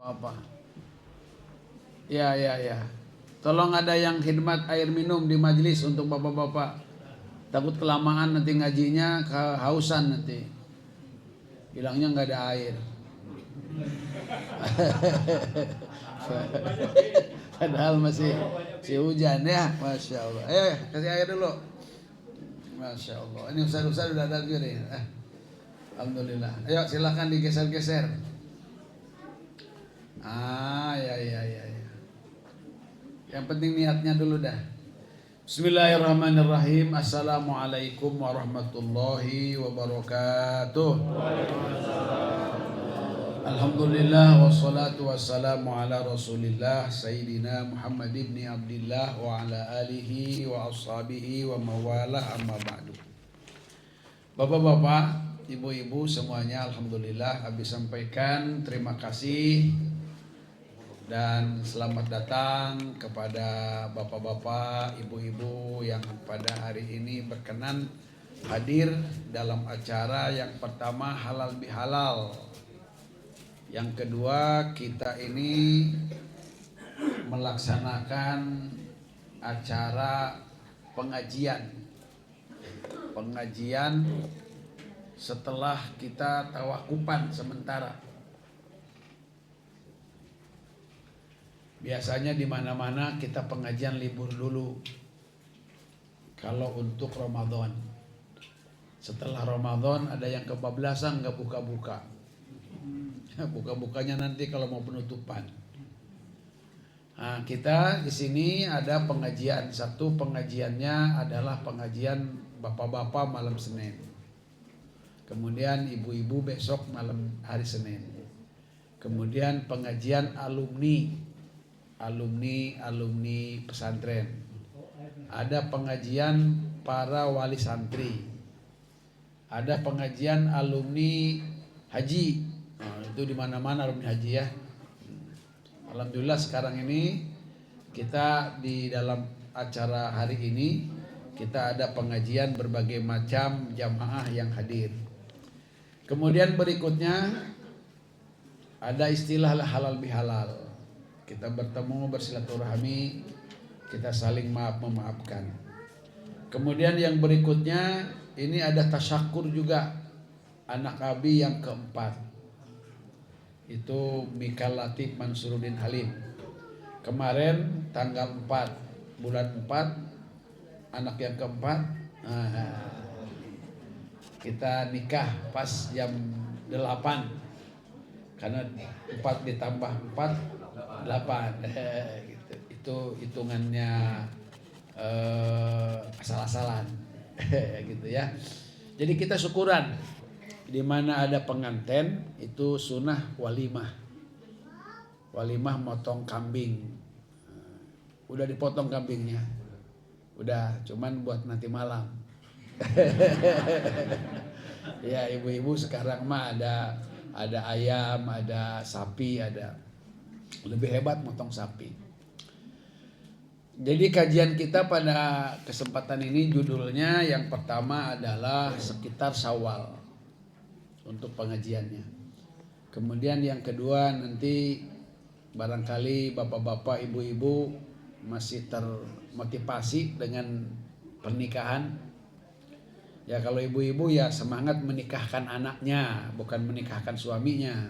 Apa? Ya. Tolong ada yang khidmat air minum di majelis untuk bapak-bapak. Takut kelamaan nanti ngajinya kehausan nanti. Bilangnya nggak ada air. Padahal masih hujan ya, masya Allah. Kasih air dulu. Masya Allah. Ini ustaz-ustaz udah ada juga nih. Alhamdulillah. Ayo silakan digeser-geser. Ya. Yang penting niatnya dulu dah. Bismillahirrahmanirrahim. Assalamualaikum warahmatullahi wabarakatuh. Alhamdulillah wassalatu wassalamu ala Rasulillah Sayyidina Muhammad ibn Abdillah wa ala alihi wa ashabihi wa mawalah amma ba'du. Bapak-bapak, ibu-ibu semuanya, alhamdulillah habis sampaikan terima kasih dan selamat datang kepada bapak-bapak, ibu-ibu yang pada hari ini berkenan hadir dalam acara yang pertama halal bihalal. Yang kedua, kita ini melaksanakan acara pengajian setelah kita tawakupan sementara. Biasanya di mana-mana kita pengajian libur dulu. Kalau untuk Ramadan, setelah Ramadan ada yang kebablasan nggak buka-buka. Buka-bukanya nanti kalau mau penutupan. Nah, kita di sini ada pengajian. Satu pengajiannya adalah pengajian bapak-bapak malam Senin. Kemudian ibu-ibu besok malam hari Senin. Kemudian pengajian alumni pesantren. Ada pengajian para wali santri. Ada pengajian alumni haji. Nah, itu di mana-mana alumni haji ya. Alhamdulillah sekarang ini kita di dalam acara hari ini kita ada pengajian berbagai macam jamaah yang hadir. Kemudian berikutnya ada istilah halal bihalal. Kita bertemu bersilaturahmi, kita saling memaafkan. Kemudian yang berikutnya ini ada tasyakur juga, anak abi yang keempat. Itu Mikal Latif Mansuruddin Halim. Kemarin tanggal 4 bulan 4 anak yang keempat kita nikah pas jam 8 karena 4 ditambah 4 8 gitu. Itu hitungannya asal-asalan gitu ya. Jadi kita syukuran di mana ada pengantin itu sunnah walimah motong kambing. Udah dipotong kambingnya, udah cuman buat nanti malam. Ya ibu-ibu sekarang mah ada ayam, ada sapi, ada lebih hebat motong sapi. Jadi kajian kita pada kesempatan ini judulnya yang pertama adalah sekitar Syawal untuk pengajiannya. Kemudian yang kedua nanti barangkali bapak-bapak, ibu-ibu masih termotivasi dengan pernikahan. Ya kalau ibu-ibu ya semangat menikahkan anaknya, bukan menikahkan suaminya.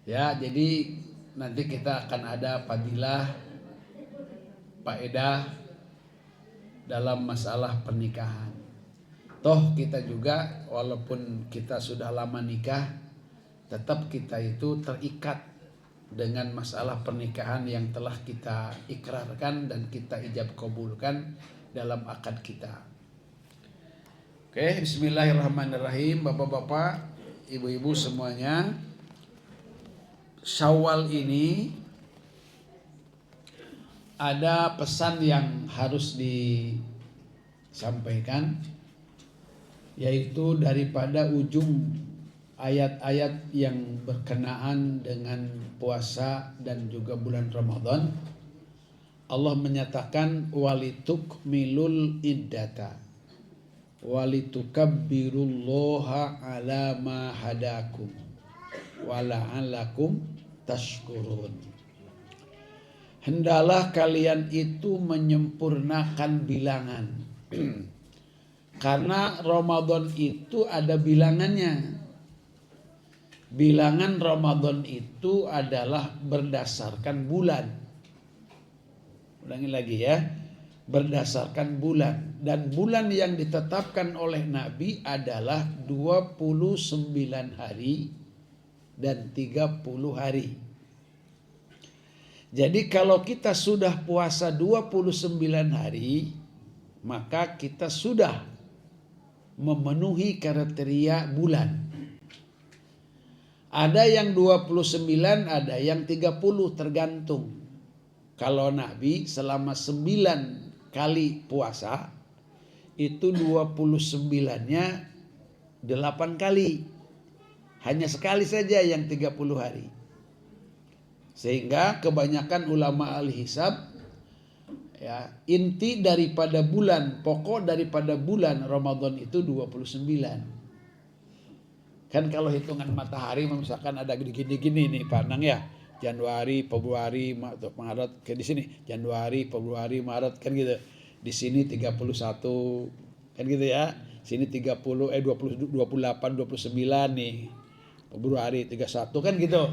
Ya, jadi nanti kita akan ada fadilah, faedah dalam masalah pernikahan. Toh kita juga walaupun kita sudah lama nikah, tetap kita itu terikat dengan masalah pernikahan yang telah kita ikrarkan dan kita ijab kabulkan dalam akad kita. Oke, bismillahirrahmanirrahim. Bapak-bapak, ibu-ibu semuanya, Syawal ini ada pesan yang harus disampaikan, yaitu daripada ujung ayat-ayat yang berkenaan dengan puasa dan juga bulan Ramadan. Allah menyatakan walitukmilul iddata walitukabbirullaha ala ma hadakum wa la'allakum tashkurun. Hendaklah kalian itu menyempurnakan bilangan. Karena Ramadan itu ada bilangannya. Bilangan Ramadan itu adalah berdasarkan bulan. Ulangi lagi ya. Berdasarkan bulan. Dan bulan yang ditetapkan oleh Nabi adalah 29 hari dan 30 hari. Jadi kalau kita sudah puasa 29 hari, maka kita sudah memenuhi kriteria bulan. Ada yang 29, ada yang 30, tergantung. Kalau Nabi selama 9 kali puasa, itu 29-nya 8 kali. Hanya sekali saja yang 30 hari. Sehingga kebanyakan ulama al-hisab, ya, inti daripada bulan, pokok daripada bulan Ramadan itu 29. Kan kalau hitungan matahari misalkan ada gini-gini nih pandang ya. Januari, Februari, Maret, kayak di sini Januari, Februari, Maret kan gitu. Di sini 31 kan gitu ya. Sini 30 28 29 nih. Februari 31 kan gitu.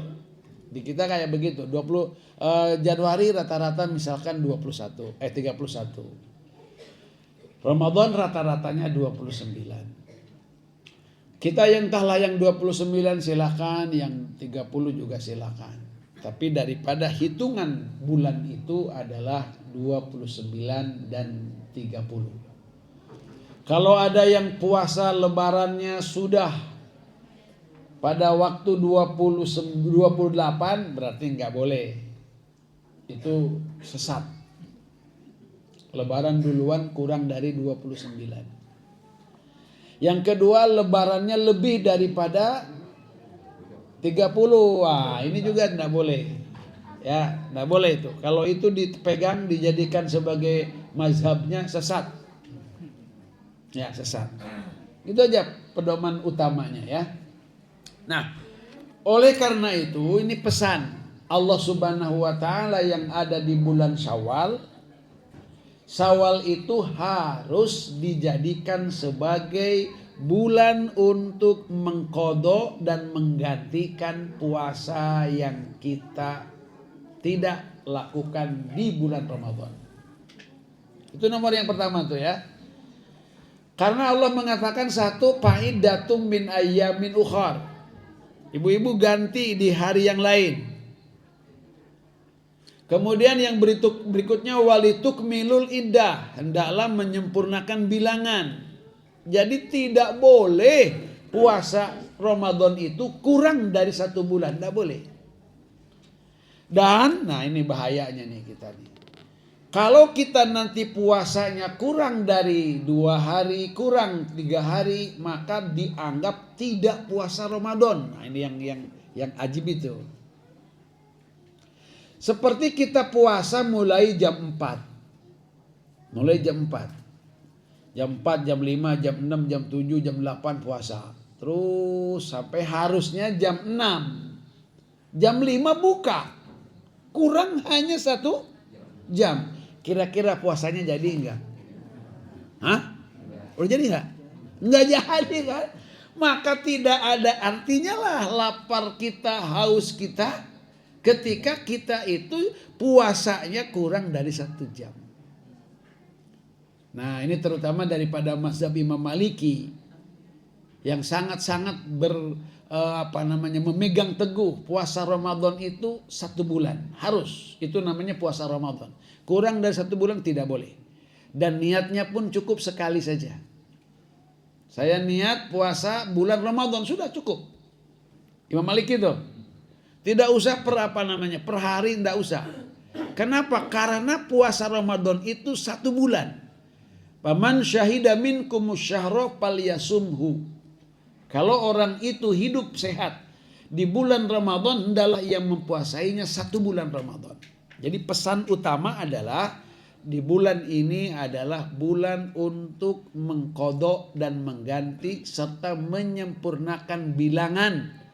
Di kita kayak begitu. 20 Januari rata-rata misalkan 31 31. Ramadan rata-ratanya 29. Kita yang entahlah yang 29 silakan, yang 30 juga silakan. Tapi daripada hitungan bulan itu adalah 29 dan 30. Kalau ada yang puasa lebarannya sudah pada waktu 28 berarti nggak boleh. Itu sesat. Lebaran duluan kurang dari 29. Yang kedua, lebarannya lebih daripada 30. Wah, ini juga tidak boleh. Ya, tidak boleh itu. Kalau itu dipegang, dijadikan sebagai mazhabnya, sesat. Ya, sesat. Itu aja pedoman utamanya ya. Nah, oleh karena itu ini pesan Allah Subhanahu wa taala yang ada di bulan Syawal. Syawal itu harus dijadikan sebagai bulan untuk mengqadha dan menggantikan puasa yang kita tidak lakukan di bulan Ramadan. Itu nomor yang pertama tuh ya. Karena Allah mengatakan satu, fa'iddatum min ayyamin ukhar. Ibu-ibu ganti di hari yang lain. Kemudian yang berikutnya walitukmilul iddah, hendaklah menyempurnakan bilangan. Jadi tidak boleh puasa Ramadan itu kurang dari 1 bulan, tidak boleh. Dan nah ini bahayanya nih kita nih. Kalau kita nanti puasanya kurang dari 2 hari, kurang 3 hari, maka dianggap tidak puasa Ramadan. Nah ini yang ajib itu. Seperti kita puasa mulai jam 4. Mulai jam 4. Jam 4, jam 5, jam 6, jam 7, jam 8 puasa. Terus sampai harusnya jam 6. Jam 5 buka. Kurang hanya 1 jam. Kira-kira puasanya jadi enggak? Hah? Udah jadi enggak? Enggak jadi kan? Maka tidak ada artinya lah lapar kita, haus kita ketika kita itu puasanya kurang dari 1 jam. Nah ini terutama daripada mazhab Imam Maliki yang sangat-sangat memegang teguh puasa Ramadan itu 1 bulan harus. Itu namanya puasa Ramadan. Kurang dari 1 bulan tidak boleh. Dan niatnya pun cukup sekali saja. Saya niat puasa bulan Ramadan sudah cukup. Imam Maliki itu tidak usah per hari, tidak usah. Kenapa? Karena puasa Ramadan itu 1 bulan. Faman syahida minkumus syahra falyasumhu. Kalau orang itu hidup sehat di bulan Ramadan, hendaklah ia mempuasainya 1 bulan Ramadan. Jadi pesan utama adalah di bulan ini adalah bulan untuk mengqadha dan mengganti serta menyempurnakan bilangan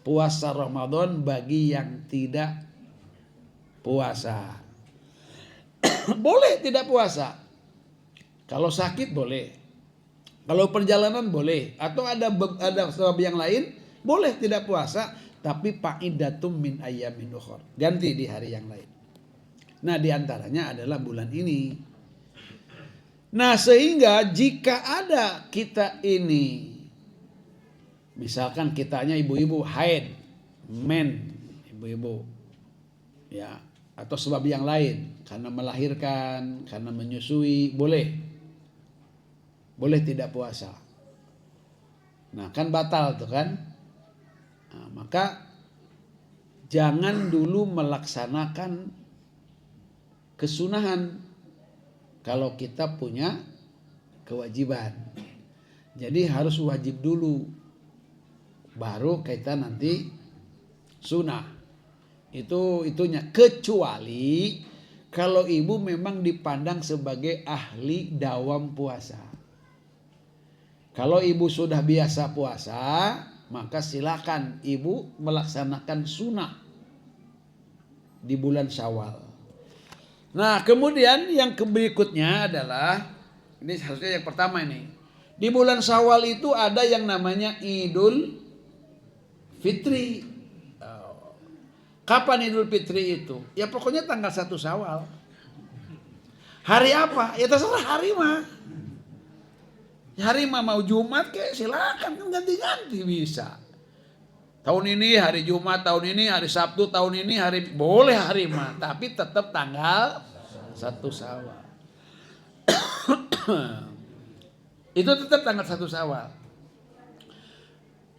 puasa Ramadan bagi yang tidak puasa. Boleh tidak puasa. Kalau sakit boleh. Kalau perjalanan boleh. Atau ada sebab yang lain boleh tidak puasa. Tapi fa'idatum min ayyamin ukhar. Ganti di hari yang lain. Nah diantaranya adalah bulan ini. Nah sehingga jika ada kita ini, misalkan kitanya ibu-ibu haid, men, ibu-ibu, ya, atau sebab yang lain, karena melahirkan, karena menyusui, boleh tidak puasa. Nah kan batal tuh kan. Nah, maka jangan dulu melaksanakan kesunahan kalau kita punya kewajiban. Jadi harus wajib dulu, baru kita nanti sunnah. Itunya, kecuali kalau ibu memang dipandang sebagai ahli dawam puasa. Kalau ibu sudah biasa puasa, maka silakan ibu melaksanakan sunnah di bulan Syawal. Nah kemudian yang berikutnya adalah, ini harusnya yang pertama ini, di bulan Syawal itu ada yang namanya Idul Fitri. Kapan Idul Fitri itu? Ya pokoknya tanggal 1 Syawal. Hari apa? Ya terserah hari mah. Hari mah mau Jumat kayak silakan, kan ganti-ganti bisa. Tahun ini hari Jumat, tahun ini hari Sabtu, tahun ini hari, boleh hari mah, tapi tetap tanggal 1 Syawal. Itu tetap tanggal 1 Syawal.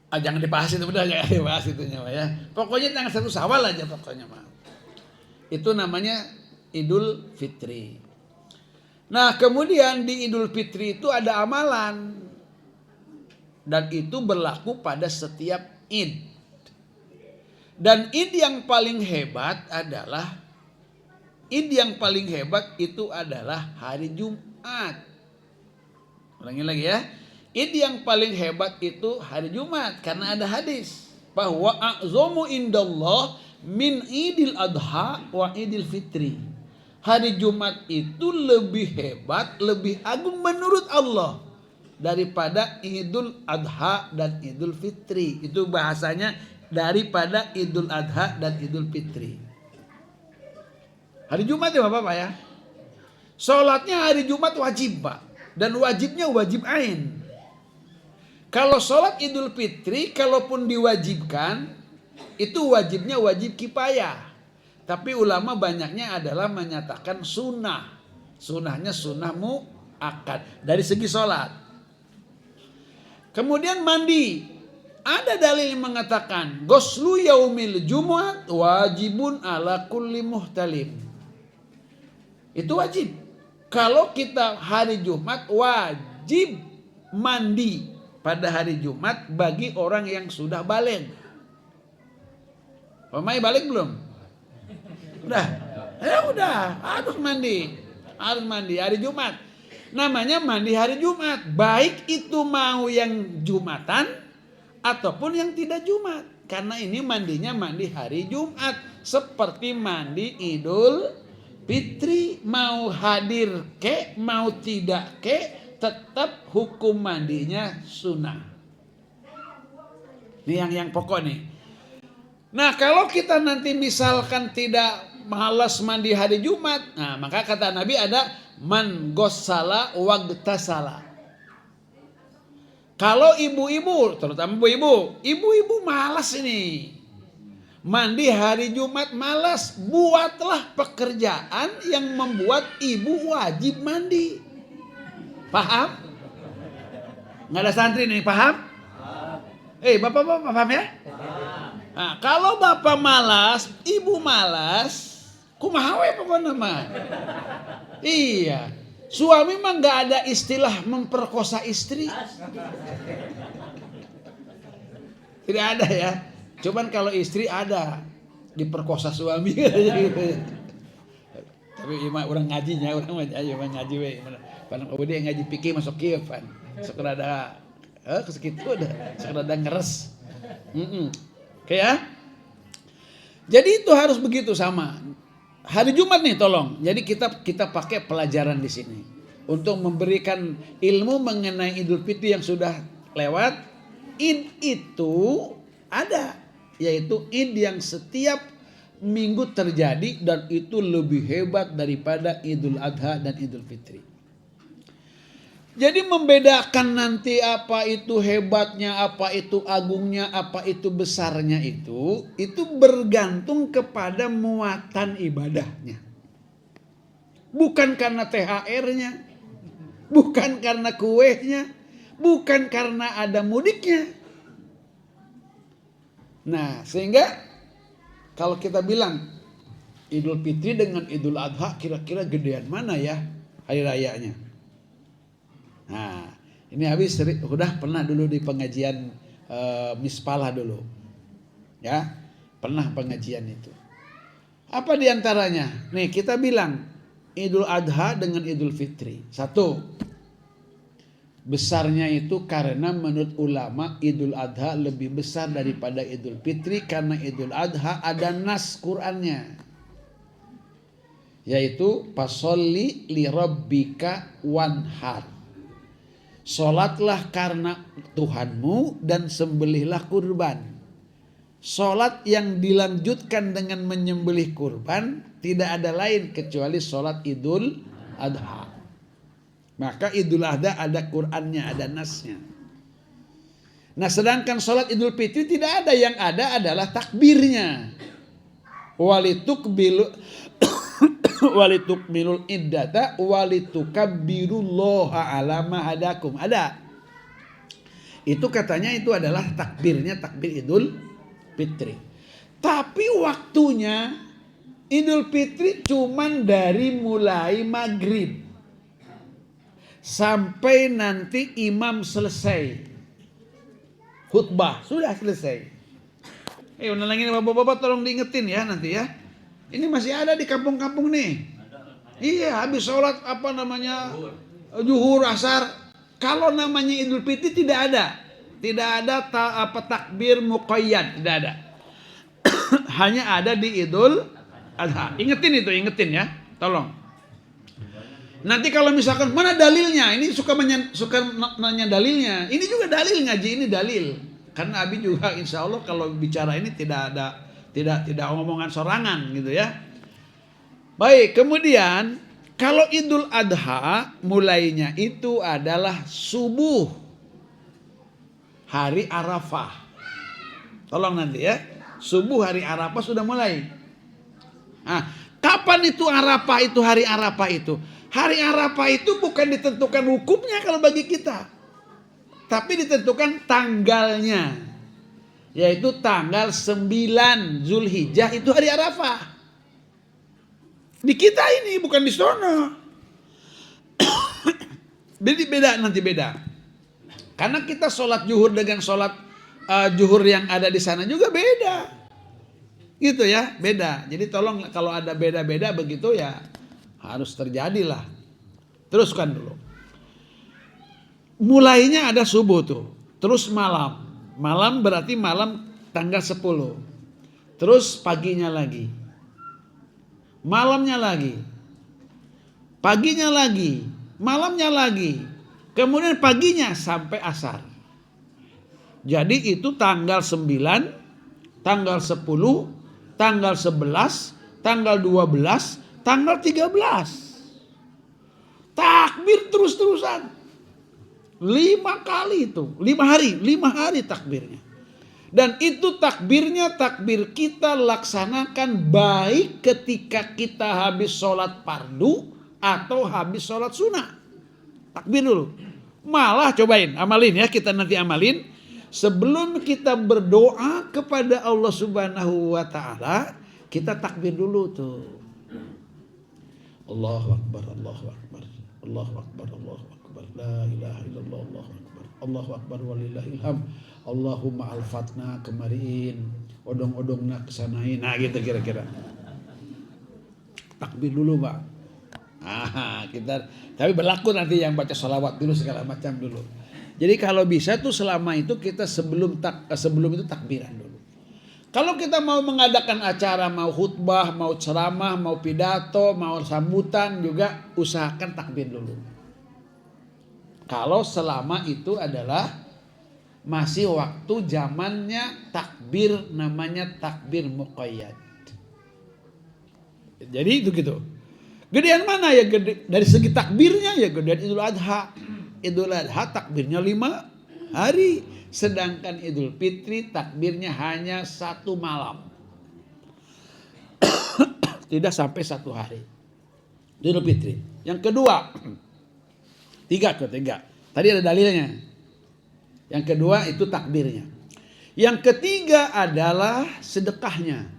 Jangan dibahas itu, udah jangan dibahas itunya ya. Pokoknya tanggal 1 Syawal aja pokoknya mah. Itu namanya Idul Fitri. Nah kemudian di Idul Fitri itu ada amalan. Dan itu berlaku pada setiap Id. Dan Id yang paling hebat itu adalah hari Jumat. Ulangi lagi ya. Id yang paling hebat itu hari Jumat. Karena ada hadis bahwa a'zomu indallah min idil adha wa idil fitri. Hari Jumat itu lebih hebat, lebih agung menurut Allah daripada Idul Adha dan Idul Fitri. Itu bahasanya daripada Idul Adha dan Idul Fitri. Hari Jumat ya Bapak ya. Sholatnya hari Jumat wajib Pak. Dan wajibnya wajib ain. Kalau sholat Idul Fitri, kalaupun diwajibkan, itu wajibnya wajib kifayah. Tapi ulama banyaknya adalah menyatakan sunnah. Sunnahnya sunnah muakkad dari segi sholat. Kemudian mandi. Ada dalil yang mengatakan ghuslu yaumil jumu'at wajibun ala kulli muhtalim. Itu wajib. Kalau kita hari Jumat wajib mandi pada hari Jumat bagi orang yang sudah baligh. Pamai balik belum? Udah. Ya udah, harus mandi. Harus mandi hari Jumat. Namanya mandi hari Jumat. Baik itu mau yang Jumatan ataupun yang tidak Jumat. Karena ini mandinya mandi hari Jumat. Seperti mandi Idul Fitri. Mau hadir ke, mau tidak ke, tetap hukum mandinya sunnah. Ini yang pokok nih. Nah kalau kita nanti misalkan tidak malas mandi hari Jumat, nah maka kata Nabi ada man ghassala wagtasala. Kalau ibu-ibu, terutama ibu-ibu malas ini mandi hari Jumat, malas, buatlah pekerjaan yang membuat ibu wajib mandi. Paham? Nggak ada santri nih, paham? Bapak-bapak paham ya? Nah, kalau bapak malas, ibu malas, kumaha we pokoknya mah. Iya. Suami mah nggak ada istilah memperkosa istri. Tidak ada ya. Cuman kalau istri ada diperkosa suami. Tapi orang ngajinya, orang ngaji we. Pan dia ngaji pikir masuk kieu pan. Sekedar ada kesekitu dah, sekedar ada ngeres. Oke ya. Jadi itu harus begitu sama. Hari Jumat nih tolong. Jadi kita pakai pelajaran di sini untuk memberikan ilmu mengenai Idul Fitri yang sudah lewat. Id itu ada, yaitu Id yang setiap minggu terjadi dan itu lebih hebat daripada Idul Adha dan Idul Fitri. Jadi membedakan nanti apa itu hebatnya, apa itu agungnya, apa itu besarnya itu bergantung kepada muatan ibadahnya. Bukan karena THR-nya, bukan karena kuehnya, bukan karena ada mudiknya. Nah, sehingga kalau kita bilang Idul Fitri dengan Idul Adha kira-kira gedean mana ya hari rayanya? Nah, ini habis udah pernah dulu di pengajian Mispalah dulu. Ya, pernah pengajian itu. Apa diantaranya? Nih kita bilang Idul Adha dengan Idul Fitri. Satu, besarnya itu karena menurut ulama Idul Adha lebih besar daripada Idul Fitri karena Idul Adha ada nas Qur'annya. Yaitu fasholli li rabbika wanhar. Sholatlah karena Tuhanmu dan sembelihlah kurban. Sholat yang dilanjutkan dengan menyembelih kurban tidak ada lain kecuali sholat Idul Adha. Maka Idul Adha ada Qur'annya, ada nasnya. Nah sedangkan sholat Idul Fitri tidak ada, yang ada adalah takbirnya. Walitukmilul iddata walitukabbirullaha ala ma hadakum. Ada. Itu katanya itu adalah takbirnya, takbir Idul Fitri. Tapi waktunya Idul Fitri cuman dari mulai maghrib sampai nanti imam selesai khutbah, sudah selesai. Unalangin bapak-bapak tolong diingetin ya nanti ya. Ini masih ada di kampung-kampung nih. Iya, habis sholat zuhur, asar. Kalau namanya Idul Fitri tidak ada. Tidak ada takbir muqayyad, tidak ada. Hanya ada di Idul Adha. Ingetin ya. Tolong. Nanti kalau misalkan mana dalilnya? Ini suka nanya dalilnya. Ini juga dalil, ngaji ini dalil. Karena Abi juga insya Allah kalau bicara ini tidak omongan sorangan gitu ya. Baik, kemudian kalau Idul Adha mulainya itu adalah subuh hari Arafah. Tolong nanti ya. Subuh hari Arafah sudah mulai. Nah, kapan itu Arafah itu hari Arafah itu? Hari Arafah itu bukan ditentukan hukumnya kalau bagi kita. Tapi ditentukan tanggalnya. Yaitu tanggal 9 Zulhijjah itu hari Arafah. Di kita ini bukan di sono. Nanti beda. Karena kita sholat zuhur dengan sholat zuhur yang ada di sana juga beda. Gitu ya, beda. Jadi tolong kalau ada beda-beda begitu ya harus terjadilah. Teruskan dulu. Mulainya ada subuh tuh. Terus malam. Malam berarti malam tanggal 10. Terus paginya lagi. Malamnya lagi. Paginya lagi. Malamnya lagi. Kemudian paginya sampai asar. Jadi itu tanggal 9, tanggal 10, tanggal 11, tanggal 12, tanggal 13. Takbir terus-terusan. 5 kali itu, 5 hari takbirnya. Dan itu takbirnya takbir kita laksanakan baik ketika kita habis sholat fardu atau habis sholat sunnah. Takbir dulu. Malah cobain, amalin ya, kita nanti amalin. Sebelum kita berdoa kepada Allah Subhanahu wa Ta'ala, kita takbir dulu tuh. Allahu Akbar, Allahu Akbar, Allahu Akbar, Allahu Akbar, la ilaha illallah, Allahu Akbar, Allahu Akbar walillahilham, Allahumma alfatna kemarin, odong-odongna kesanain, nah gitu kira-kira. Takbir dulu Pak. Tapi berlaku nanti yang baca sholawat dulu segala macam dulu. Jadi kalau bisa tuh selama itu kita sebelum itu takbiran dulu. Kalau kita mau mengadakan acara, mau khutbah, mau ceramah, mau pidato, mau sambutan juga usahakan takbir dulu. Kalau selama itu adalah masih waktu zamannya takbir, namanya takbir muqayyad. Jadi itu gitu. Gedean mana ya gede? Dari segi takbirnya ya gedean Idul Adha. Idul Adha takbirnya 5 hari. Sedangkan Idul Fitri takbirnya hanya 1 malam. Tidak sampai 1 hari. Idul Fitri. Yang kedua. Tiga. Tadi ada dalilnya. Yang kedua itu takbirnya. Yang ketiga adalah sedekahnya.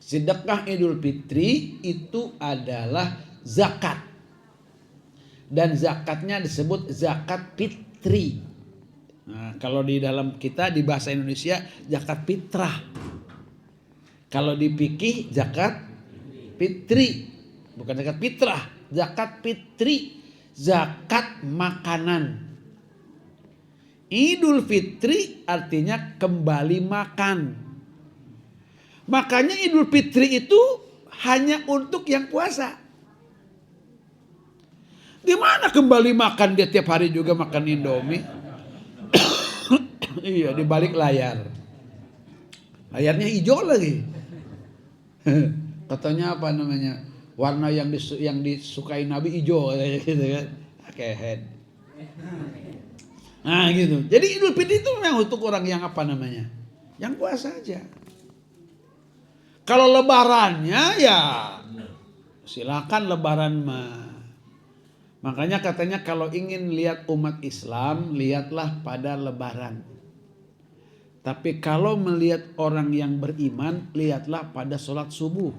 Sedekah Idul Fitri itu adalah zakat. Dan zakatnya disebut zakat fitri. Nah, kalau di dalam kita di bahasa Indonesia zakat fitrah. Kalau di fikih zakat fitri. Bukan zakat fitrah, zakat fitri. Zakat makanan. Idul Fitri artinya kembali makan. Makanya Idul Fitri itu hanya untuk yang puasa. Gimana kembali makan dia tiap hari juga makan Indomie? Iya, di balik layar. Layarnya hijau lagi. Katanya apa namanya? Warna yang disukai Nabi hijau gitu kan. Kehead. Nah gitu. Jadi Idul Fitri itu memang untuk orang yang apa namanya? Yang puasa aja. Kalau lebarannya ya silakan lebaran mah. Makanya katanya kalau ingin lihat umat Islam, lihatlah pada lebaran. Tapi kalau melihat orang yang beriman, lihatlah pada sholat subuh.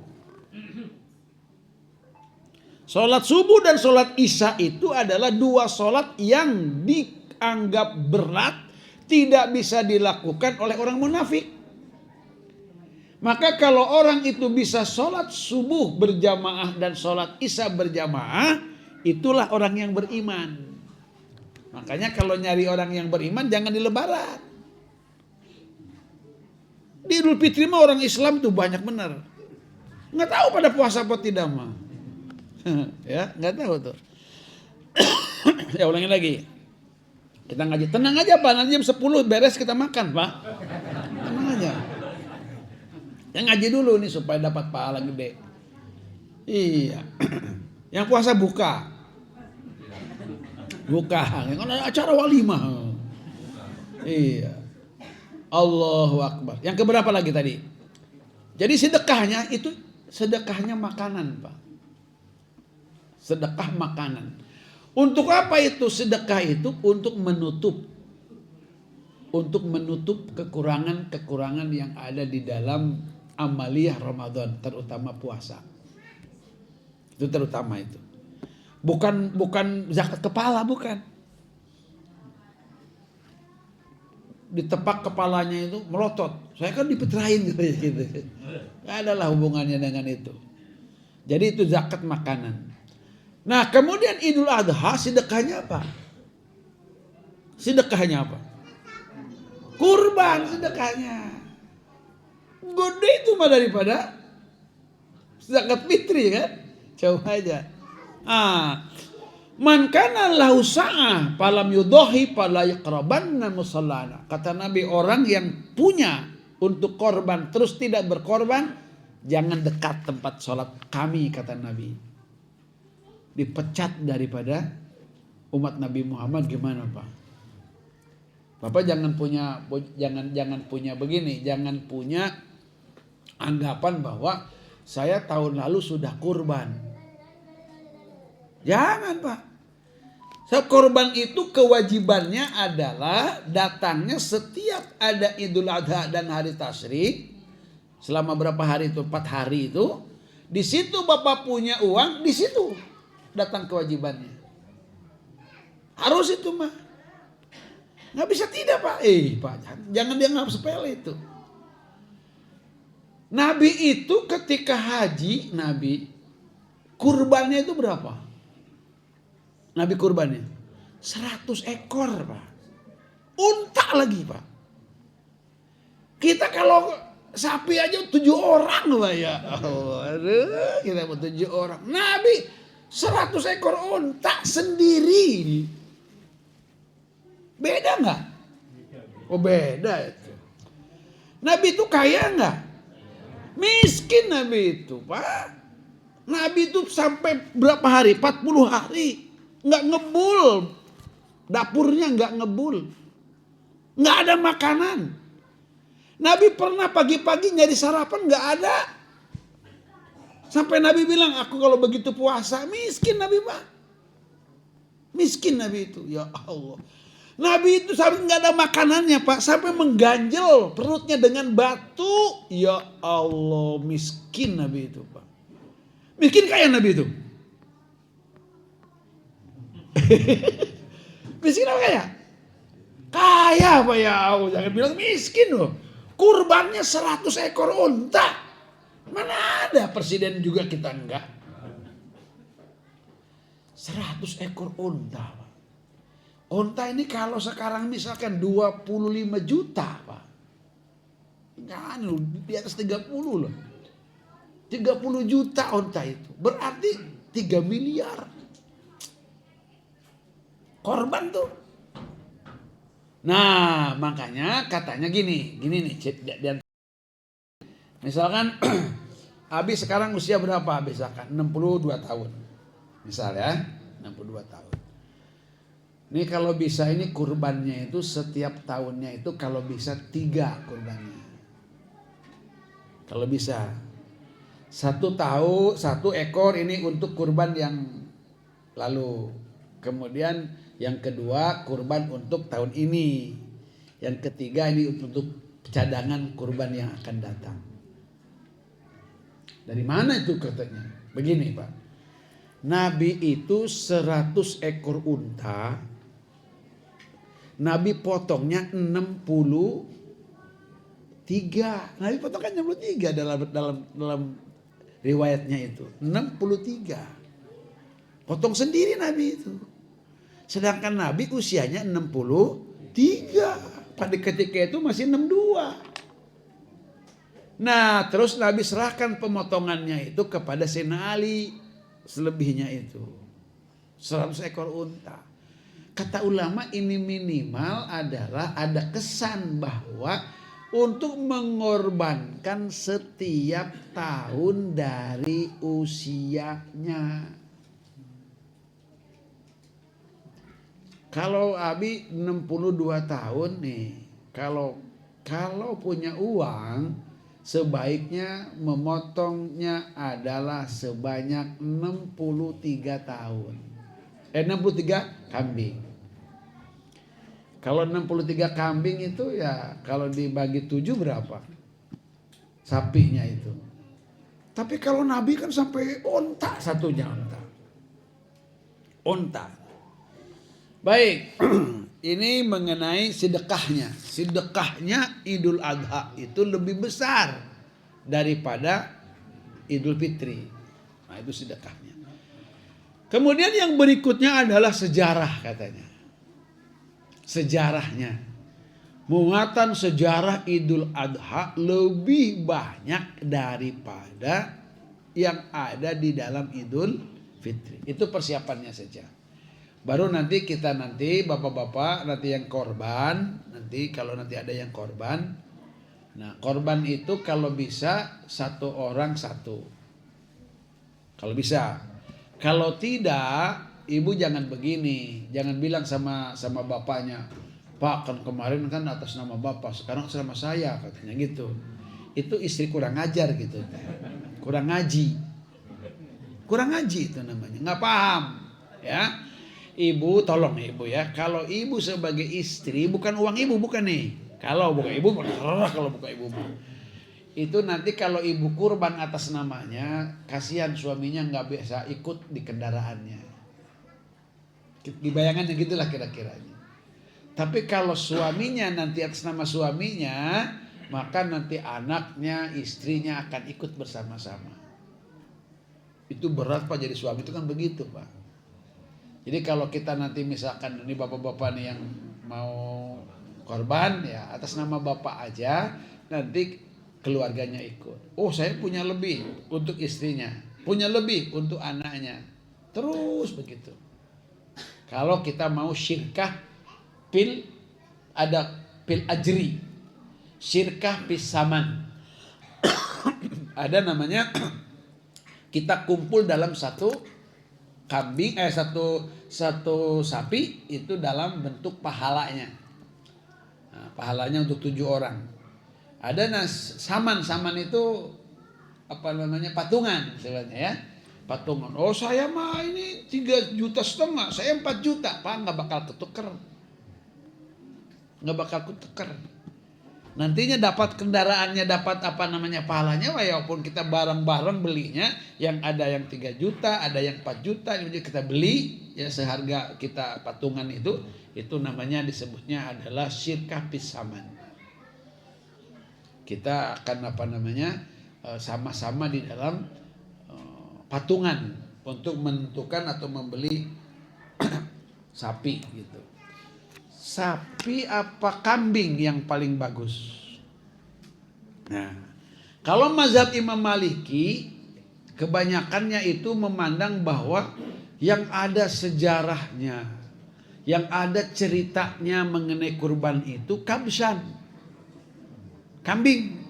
Sholat subuh dan sholat isya itu adalah 2 sholat yang dianggap berat, tidak bisa dilakukan oleh orang munafik. Maka kalau orang itu bisa sholat subuh berjamaah dan sholat isya berjamaah, itulah orang yang beriman. Makanya kalau nyari orang yang beriman jangan di lebaran. Di Idul Fitri mah orang Islam tuh banyak benar. Nggak tahu pada puasa apa tidak mah. Ya, nggak tahu tuh. Ya ulangi lagi. Kita ngaji, tenang aja Pak, nanti jam 10 beres kita makan Pak. Tenang aja. Yang ngaji dulu nih supaya dapat pahala gede. Iya. Yang puasa buka. Yang ada acara walimah. Iya. Allahu Akbar. Yang keberapa lagi tadi? Jadi sedekahnya itu sedekahnya makanan Pak. Sedekah makanan. Untuk apa itu sedekah itu? Untuk menutup kekurangan-kekurangan yang ada di dalam amaliyah Ramadan, terutama puasa. Itu terutama itu. Bukan zakat kepala, bukan. Ditepak kepalanya itu melotot. Saya kan dipetrain gitu. Gak adalah hubungannya dengan itu. Jadi itu zakat makanan. Nah kemudian Idul Adha sedekahnya apa? Sedekahnya apa? Kurban sedekahnya. Gede itu mah daripada zakat fitri kan? Coba aja. Man kana lahu sa'ah falam yudhi fala yaqrabanna musallana. Kata Nabi, orang yang punya untuk korban terus tidak berkorban, jangan dekat tempat sholat kami, kata Nabi. Dipecat daripada umat Nabi Muhammad, gimana Pak? Bapak jangan punya begini, jangan punya anggapan bahwa saya tahun lalu sudah kurban. Jangan Pak. Korban itu kewajibannya adalah datangnya setiap ada Idul Adha dan hari Tasyrik. Selama berapa hari itu? 4 hari itu. Di situ Bapak punya uang, di situ datang kewajibannya. Harus itu mah. Nggak bisa tidak Pak. Pak, jangan dianggap sepele itu. Nabi itu ketika haji, Nabi kurbannya itu berapa? Nabi kurbannya 100 ekor Pak. Unta lagi Pak. Kita kalau sapi aja 7 orang Pak ya. Aduh, kita mau 7 orang. Nabi 100 ekor unta sendiri. Beda nggak? Oh beda itu. Nabi itu kaya nggak? Miskin Nabi itu Pak. Nabi itu sampai berapa hari? 40 hari. Nggak ngebul. Dapurnya nggak ngebul. Nggak ada makanan. Nabi pernah pagi-pagi nyari sarapan nggak ada. Sampai Nabi bilang, aku kalau begitu puasa miskin Nabi Pak. Miskin Nabi itu. Ya Allah. Nabi itu sampai nggak ada makanannya Pak. Sampai mengganjel perutnya dengan batu. Ya Allah, miskin Nabi itu Pak. Miskin kaya Nabi itu. Miskin apa kaya? Kaya Pak ya Allah. Jangan bilang miskin loh. Kurbannya 100 ekor unta. Mana ada presiden juga kita enggak. 100 ekor unta Pak. Unta ini kalau sekarang misalkan 25 juta Pak. Jangan loh, di atas 30 loh. 30 juta unta itu. Berarti 3 miliar. Korban tuh. Nah makanya katanya gini nih. Misalkan Abi sekarang usia berapa? Misalkan 62 tahun. Misal ya, 62 tahun. Ini kalau bisa ini kurbannya itu setiap tahunnya itu kalau bisa 3 kurbannya. Kalau bisa. 1 ekor ini untuk kurban yang lalu. Kemudian yang kedua kurban untuk tahun ini. Yang ketiga ini untuk cadangan kurban yang akan datang. Dari mana itu katanya? Begini Pak. Nabi itu 100 ekor unta. Nabi potongnya 63. Nabi potongnya 63 dalam riwayatnya itu. 63. Potong sendiri Nabi itu. Sedangkan Nabi usianya 63. Pada ketika itu masih 62. Nah terus Nabi serahkan pemotongannya itu kepada Sayyidina Ali. Selebihnya itu 100 ekor unta. Kata ulama ini minimal adalah ada kesan bahwa untuk mengorbankan setiap tahun dari usianya. Kalau Abi 62 tahun nih, kalau punya uang, sebaiknya memotongnya adalah sebanyak 63 tahun. 63 kambing. Kalau 63 kambing itu ya kalau dibagi 7 berapa? Sapinya itu. Tapi kalau Nabi kan sampai onta satunya onta. Onta. Baik, ini mengenai sedekahnya. Sedekahnya Idul Adha itu lebih besar daripada Idul Fitri. Nah itu sedekahnya. Kemudian yang berikutnya adalah sejarah katanya. Sejarahnya. Muatan sejarah Idul Adha lebih banyak daripada yang ada di dalam Idul Fitri. Itu persiapannya saja. Baru nanti bapak-bapak nanti yang korban, nanti kalau nanti ada yang korban. Nah korban itu kalau bisa 1 orang 1. Kalau bisa. Kalau tidak, ibu jangan begini, jangan bilang sama bapaknya, Pak kan kemarin kan atas nama bapak, sekarang atas nama saya katanya gitu. Itu istri kurang ajar gitu, kurang ngaji itu namanya, nggak paham ya. Ibu tolong ibu ya, kalau ibu sebagai istri bukan uang ibu bukan nih, kalau bukan ibu kalau bukan ibu itu nanti kalau ibu kurban atas namanya, kasihan suaminya nggak bisa ikut di kendaraannya. Di bayangannya gitulah kira-kiranya. Tapi kalau suaminya nanti atas nama suaminya, maka nanti anaknya, istrinya akan ikut bersama-sama. Itu berat Pak, jadi suami itu kan begitu Pak. Jadi kalau kita nanti misalkan ini bapak-bapak nih yang mau korban ya atas nama bapak aja, nanti keluarganya ikut. Oh, saya punya lebih untuk istrinya, punya lebih untuk anaknya. Terus begitu. Kalau kita mau syirkah ada pil ajri, syirkah pis saman. Ada namanya kita kumpul dalam satu kambing, satu sapi itu dalam bentuk pahalanya. Nah, pahalanya untuk 7 orang. Ada saman itu apa namanya, patungan sebenarnya ya. Patungan. Oh, saya mah ini 3,5 juta, saya 4 juta. Pak, nggak bakal ketuker. Nggak bakal ketuker. Nantinya dapat kendaraannya, dapat apa namanya pahalanya, walaupun kita bareng-bareng belinya, yang ada yang 3 juta, ada yang 4 juta, jadi kita beli ya seharga kita patungan itu namanya disebutnya adalah syirkah pisaman. Kita akan apa namanya sama-sama di dalam patungan untuk menentukan atau membeli sapi gitu. Sapi apa kambing yang paling bagus? Nah, kalau mazhab Imam Maliki kebanyakannya itu memandang bahwa yang ada sejarahnya, yang ada ceritanya mengenai kurban itu kabshan, kambing.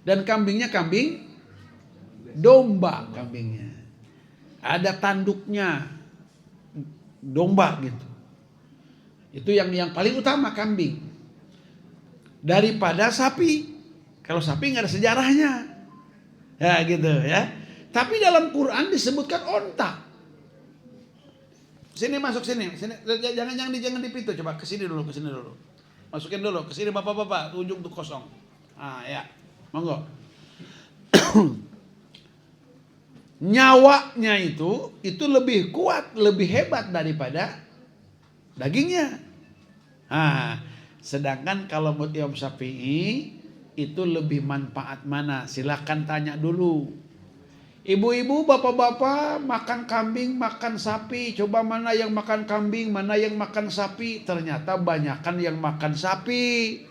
Dan kambingnya kambing domba kambingnya. Ada tanduknya domba gitu. Itu yang paling utama kambing. Daripada sapi. Kalau sapi nggak ada sejarahnya. Ya gitu ya. Tapi dalam Quran disebutkan onta. Sini masuk sini. Jangan di pintu, coba ke sini dulu. Masukin dulu ke sini bapak-bapak, ujung tuh kosong. Ah ya. Monggo. Nyawanya itu lebih kuat, lebih hebat daripada dagingnya. Nah, sedangkan kalau menurut Imam Syafi'i itu lebih manfaat mana? Silakan tanya dulu. Ibu-ibu, bapak-bapak makan kambing, makan sapi, coba mana yang makan kambing, mana yang makan sapi? Ternyata banyakan yang makan sapi.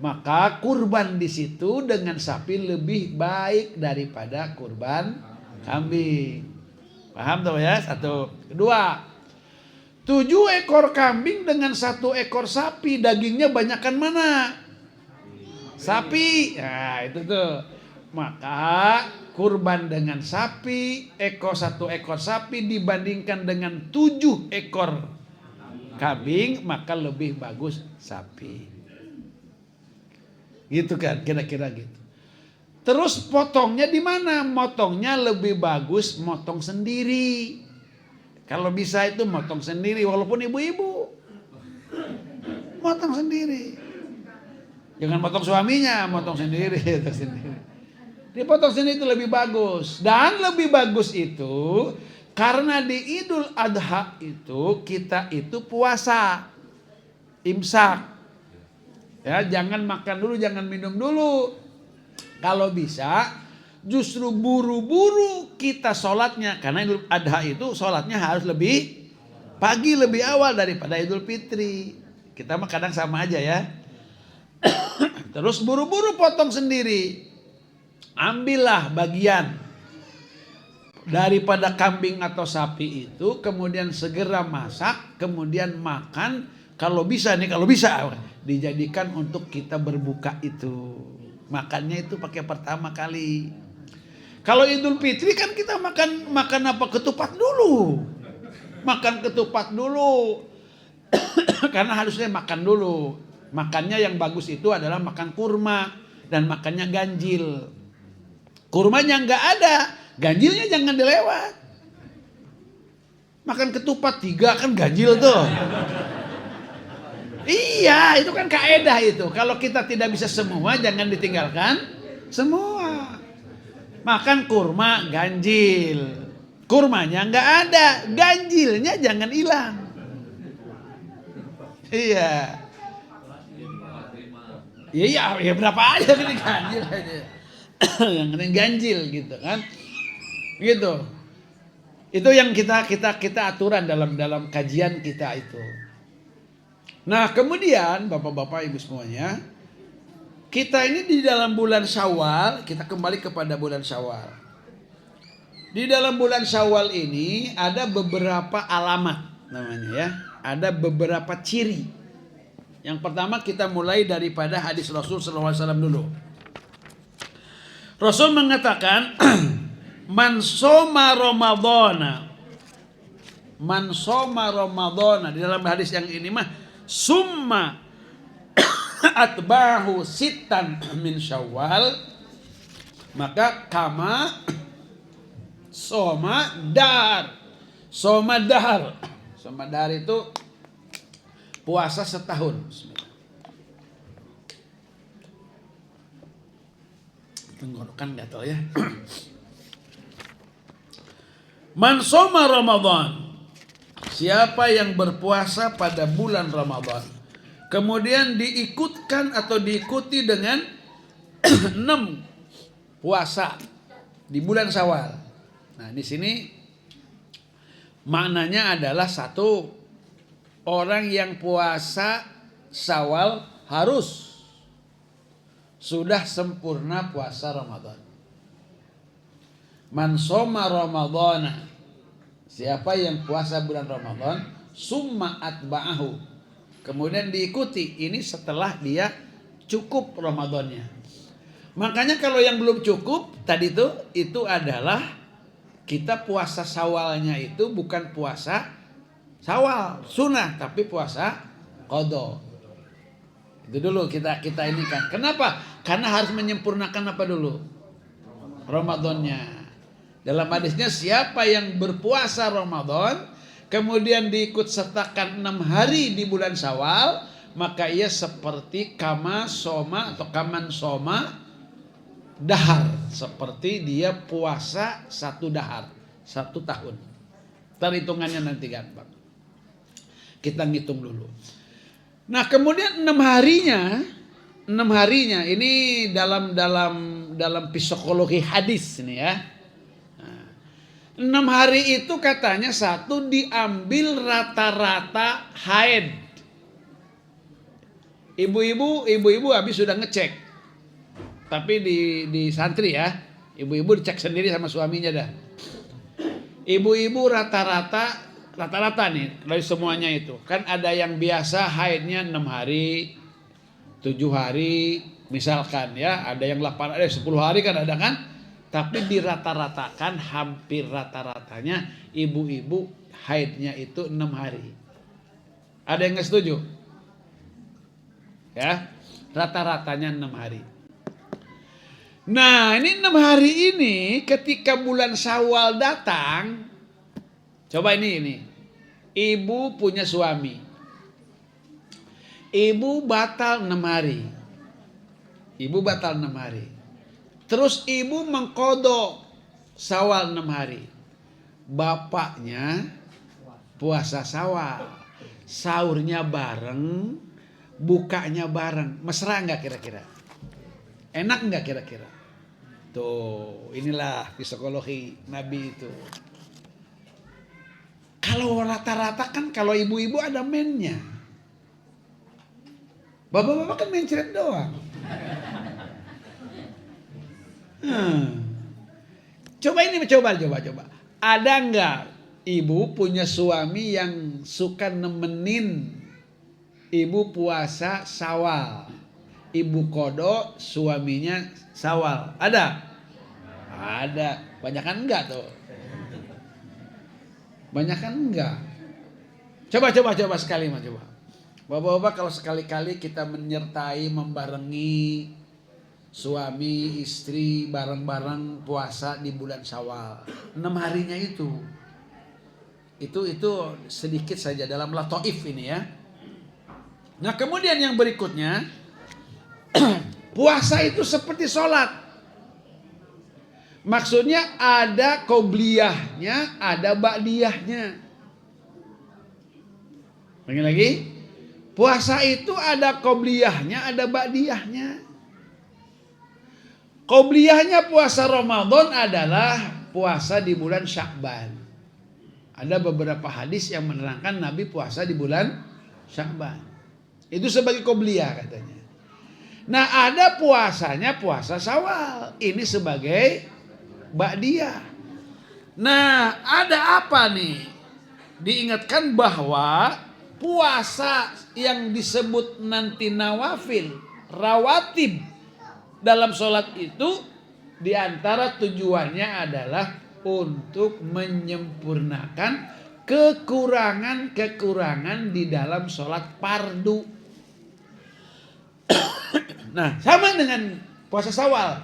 Maka kurban di situ dengan sapi lebih baik daripada kurban kambing. Paham tuh ya? 1. Kedua, 7 ekor kambing dengan 1 ekor sapi, dagingnya banyakan mana? Sapi. Nah, itu tuh. Maka kurban dengan sapi, 1 ekor sapi dibandingkan dengan 7 ekor kambing, maka lebih bagus sapi. Gitu kan, kira-kira gitu. Terus potongnya di mana? Motongnya lebih bagus motong sendiri. Kalau bisa itu motong sendiri, walaupun ibu-ibu. Motong sendiri. Jangan motong suaminya, motong sendiri. Dipotong sendiri itu lebih bagus. Dan lebih bagus itu karena di Idul Adha itu kita itu puasa. Imsak. Ya, jangan makan dulu, jangan minum dulu. Kalau bisa justru buru-buru kita sholatnya. Karena Idul Adha itu sholatnya harus lebih pagi, lebih awal daripada Idul Fitri. Kita mah kadang sama aja ya. Terus buru-buru potong sendiri. Ambillah bagian daripada kambing atau sapi itu, kemudian segera masak, kemudian makan. Kalau bisa dijadikan untuk kita berbuka itu. Makannya itu pakai pertama kali. Kalau Idul Fitri kan kita makan apa? Ketupat dulu. Makan ketupat dulu. Karena harusnya makan dulu. Makannya yang bagus itu adalah makan kurma dan makannya ganjil. Kurmanya nggak ada, ganjilnya jangan dilewat. Makan ketupat 3 kan ganjil tuh. Iya, itu kan kaedah itu. Kalau kita tidak bisa semua, jangan ditinggalkan semua. Makan kurma ganjil. Kurmanya nggak ada, ganjilnya jangan hilang. Iya. Iya, ya berapa aja ini ganjil aja. Yang penting ganjil gitu kan. Gitu. Itu yang kita aturan dalam kajian kita itu. Nah, kemudian Bapak-bapak Ibu semuanya, kita ini di dalam bulan Syawal, kita kembali kepada bulan Syawal. Di dalam bulan Syawal ini ada beberapa alamat namanya ya. Ada beberapa ciri. Yang pertama kita mulai daripada hadis Rasul SAW dulu. Rasul mengatakan, Man soma Ramadhana. Man soma Ramadhana. Di dalam hadis yang ini mah, summa atbahu sitan min Syawal, maka kama soma dar. Soma dahar. Soma dahar itu puasa setahun. Tenggorokan gatal ya. Man soma Ramadan. Siapa yang berpuasa pada bulan Ramadan, kemudian diikutkan atau diikuti dengan 6 puasa di bulan Syawal. Nah, di sini maknanya adalah satu, orang yang puasa Syawal harus sudah sempurna puasa Ramadan. Man shoma Ramadhana. Siapa yang puasa bulan Ramadan, summa atba'ahu. Kemudian diikuti, ini setelah dia cukup Ramadannya. Makanya kalau yang belum cukup tadi itu adalah kita puasa Syawalnya itu bukan puasa Syawal sunnah, tapi puasa qadha. Itu dulu kita ini kan. Kenapa? Karena harus menyempurnakan apa dulu? Ramadannya. Dalam hadisnya, siapa yang berpuasa Ramadan kemudian diikut sertakan 6 hari di bulan Syawal, maka ia seperti kama soma atau kaman soma dahar, seperti dia puasa 1 dahar, 1 tahun. Ntar hitungannya nanti gampang. Kita ngitung dulu. Nah, kemudian 6 harinya ini dalam psikologi hadis ini ya. 6 hari itu katanya satu diambil rata-rata haid. Ibu-ibu habis sudah ngecek. Tapi di santri ya, ibu-ibu dicek sendiri sama suaminya dah. Ibu-ibu rata-rata nih dari semuanya itu. Kan ada yang biasa haidnya 6 hari, 7 hari, misalkan ya, ada yang 8 hari, 10 hari kan ada kan? Tapi dirata-ratakan, hampir rata-ratanya ibu-ibu haidnya itu 6 hari. Ada yang nggak setuju? Ya, rata-ratanya 6 hari. Nah, ini 6 hari ini ketika bulan Syawal datang, coba ini. Ibu punya suami. Ibu batal 6 hari. Terus ibu mengqadha Syawal 6 hari. Bapaknya puasa Syawal. Sahurnya bareng, bukanya bareng. Mesra enggak kira-kira? Enak enggak kira-kira? Tuh, inilah psikologi Nabi itu. Kalau rata-rata kan kalau ibu-ibu ada mennya. Bapak-bapak kan mencret doang. Coba. Ada nggak ibu punya suami yang suka nemenin ibu puasa Syawal? Ibu qadha, suaminya Syawal. Ada? Ada. Banyakan enggak tuh? Banyakan enggak? Coba sekali mah coba. Bapak-bapak kalau sekali-kali kita menyertai, membarengi suami istri bareng-bareng puasa di bulan Syawal 6 harinya itu sedikit saja dalam lataif ini ya. Nah, kemudian yang berikutnya puasa itu seperti sholat. Maksudnya ada qobliyahnya, ada ba'diyahnya. Lagi puasa itu ada qobliyahnya, ada ba'diyahnya. Qobliyahnya puasa Ramadan adalah puasa di bulan Sya'ban. Ada beberapa hadis yang menerangkan Nabi puasa di bulan Sya'ban. Itu sebagai qobliyah katanya. Nah, ada puasanya puasa Syawal. Ini sebagai ba'diyah. Nah, ada apa nih? Diingatkan bahwa puasa yang disebut nanti nawafil, rawatib dalam sholat itu diantara tujuannya adalah untuk menyempurnakan kekurangan-kekurangan di dalam sholat fardu. Nah, sama dengan puasa Syawal.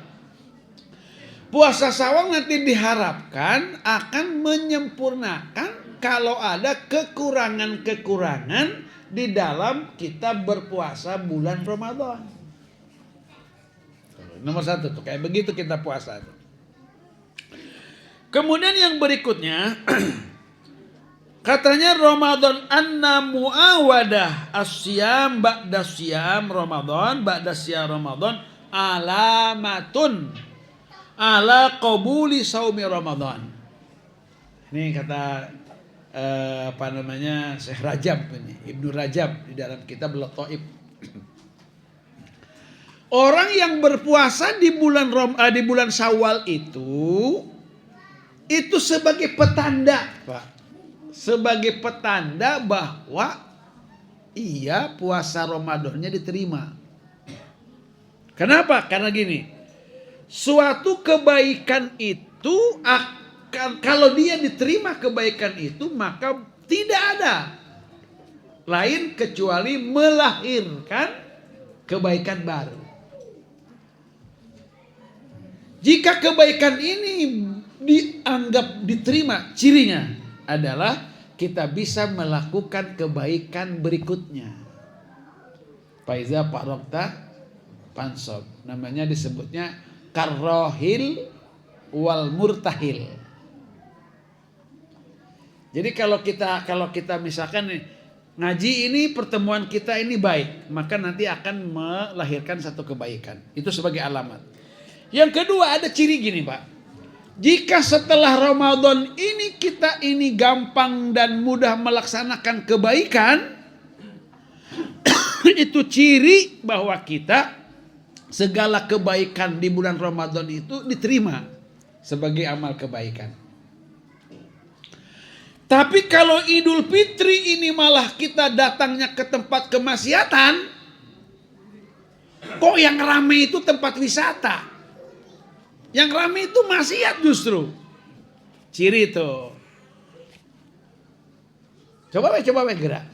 Puasa Syawal nanti diharapkan akan menyempurnakan kalau ada kekurangan-kekurangan di dalam kita berpuasa bulan Ramadan. Nomor 1 tuh, kayak begitu kita puasa tuh. Kemudian yang berikutnya katanya Ramadan anna muawadah asyam ba'da syam Ramadan ba'da syam Ramadan alamatun ala qabuli saumi Ramadan. Ini kata Syekh Rajab ini, Ibnu Rajab di dalam kitab Lataif. Orang yang berpuasa di bulan Syawal itu sebagai petanda, Pak. Sebagai petanda bahwa iya puasa Ramadannya diterima. Kenapa? Karena gini, suatu kebaikan itu akan, kalau dia diterima kebaikan itu, maka tidak ada lain kecuali melahirkan kebaikan baru. Jika kebaikan ini dianggap diterima, cirinya adalah kita bisa melakukan kebaikan berikutnya. Faiza faragta fansab. Namanya disebutnya karrohil wal murtahil. Jadi kalau kita misalkan nih, ngaji ini pertemuan kita ini baik, maka nanti akan melahirkan satu kebaikan. Itu sebagai alamat. Yang kedua ada ciri gini, Pak. Jika setelah Ramadan ini kita ini gampang dan mudah melaksanakan kebaikan, itu ciri bahwa kita segala kebaikan di bulan Ramadan itu diterima sebagai amal kebaikan. Tapi kalau Idul Fitri ini malah kita datangnya ke tempat kemaksiatan, kok yang rame itu tempat wisata? Yang ramai itu maksiat justru. Ciri itu. Coba gerak.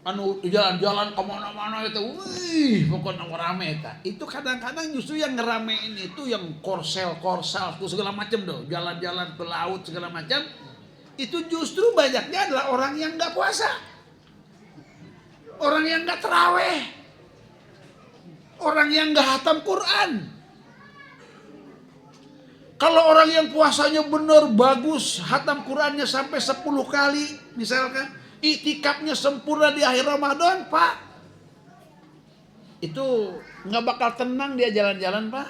Anu jalan-jalan kemana-mana itu, wih, pokoknya rame itu. Itu kadang-kadang justru yang ngeramein itu yang korsel tuh segala macam tuh, jalan-jalan ke laut segala macam. Itu justru banyaknya adalah orang yang nggak puasa, orang yang nggak terawih, orang yang nggak hatam Quran. Kalau orang yang puasanya benar bagus, hatam Qurannya sampai 10 kali misalkan, iktikafnya sempurna di akhir Ramadan, Pak, itu nggak bakal tenang dia jalan-jalan, Pak.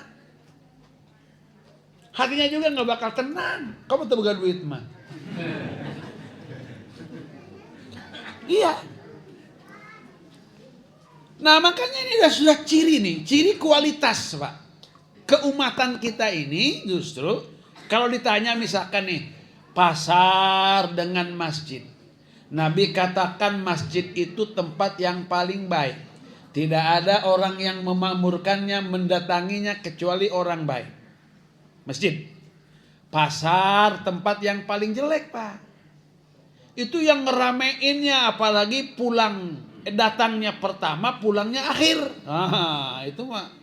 Hatinya juga nggak bakal tenang. Kamu tuh bukan duit mah. Iya. Nah makanya ini sudah ciri nih, ciri kualitas, Pak. Keumatan kita ini justru kalau ditanya misalkan nih pasar dengan masjid, Nabi katakan masjid itu tempat yang paling baik. Tidak ada orang yang memakmurkannya, mendatanginya kecuali orang baik. Masjid. Pasar tempat yang paling jelek, Pak. Itu yang ngerameinnya, apalagi datangnya pertama, pulangnya akhir. Itu mah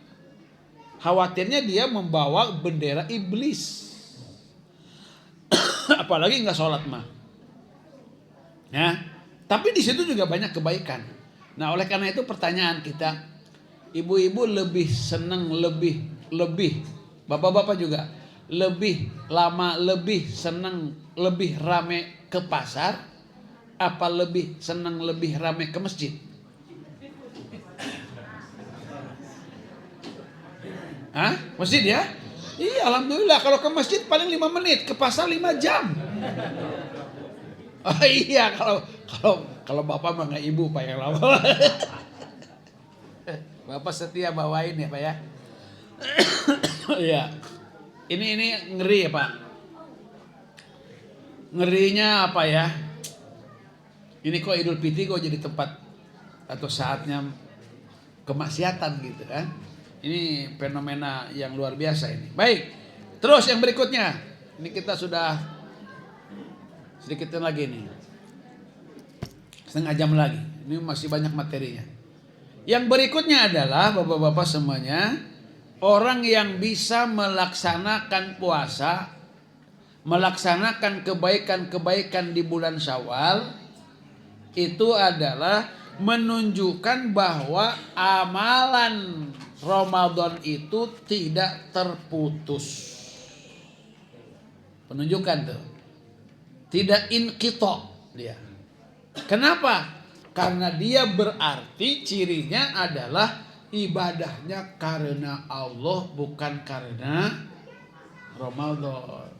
khawatirnya dia membawa bendera iblis. Apalagi nggak sholat mah. Ya, tapi di situ juga banyak kebaikan. Nah, oleh karena itu pertanyaan kita, ibu-ibu lebih senang lebih bapak-bapak juga lebih lama, lebih senang, lebih rame ke pasar, apa lebih senang lebih rame ke masjid? Hah? Masjid ya? Iya, alhamdulillah. Kalau ke masjid paling 5 menit, ke pasar 5 jam. Oh iya, kalau bapak mah nggak ibu, Pak, yang lama. Bapak setia bawain ya Pak ya. Ya. Ini ngeri ya Pak. Ngerinya apa ya? Ini kok Idul Fitri kok jadi tempat atau saatnya kemaksiatan gitu kan? Ini fenomena yang luar biasa ini. Baik. Terus yang berikutnya. Ini kita sudah sedikit lagi nih. Setengah jam lagi. Ini masih banyak materinya. Yang berikutnya adalah Bapak-bapak semuanya, orang yang bisa melaksanakan puasa, melaksanakan kebaikan-kebaikan di bulan Syawal, itu adalah menunjukkan bahwa amalan Ramadan itu tidak terputus. Penunjukan tuh. Tidak inqita dia. Kenapa? Karena dia berarti cirinya adalah ibadahnya karena Allah bukan karena Ramadan.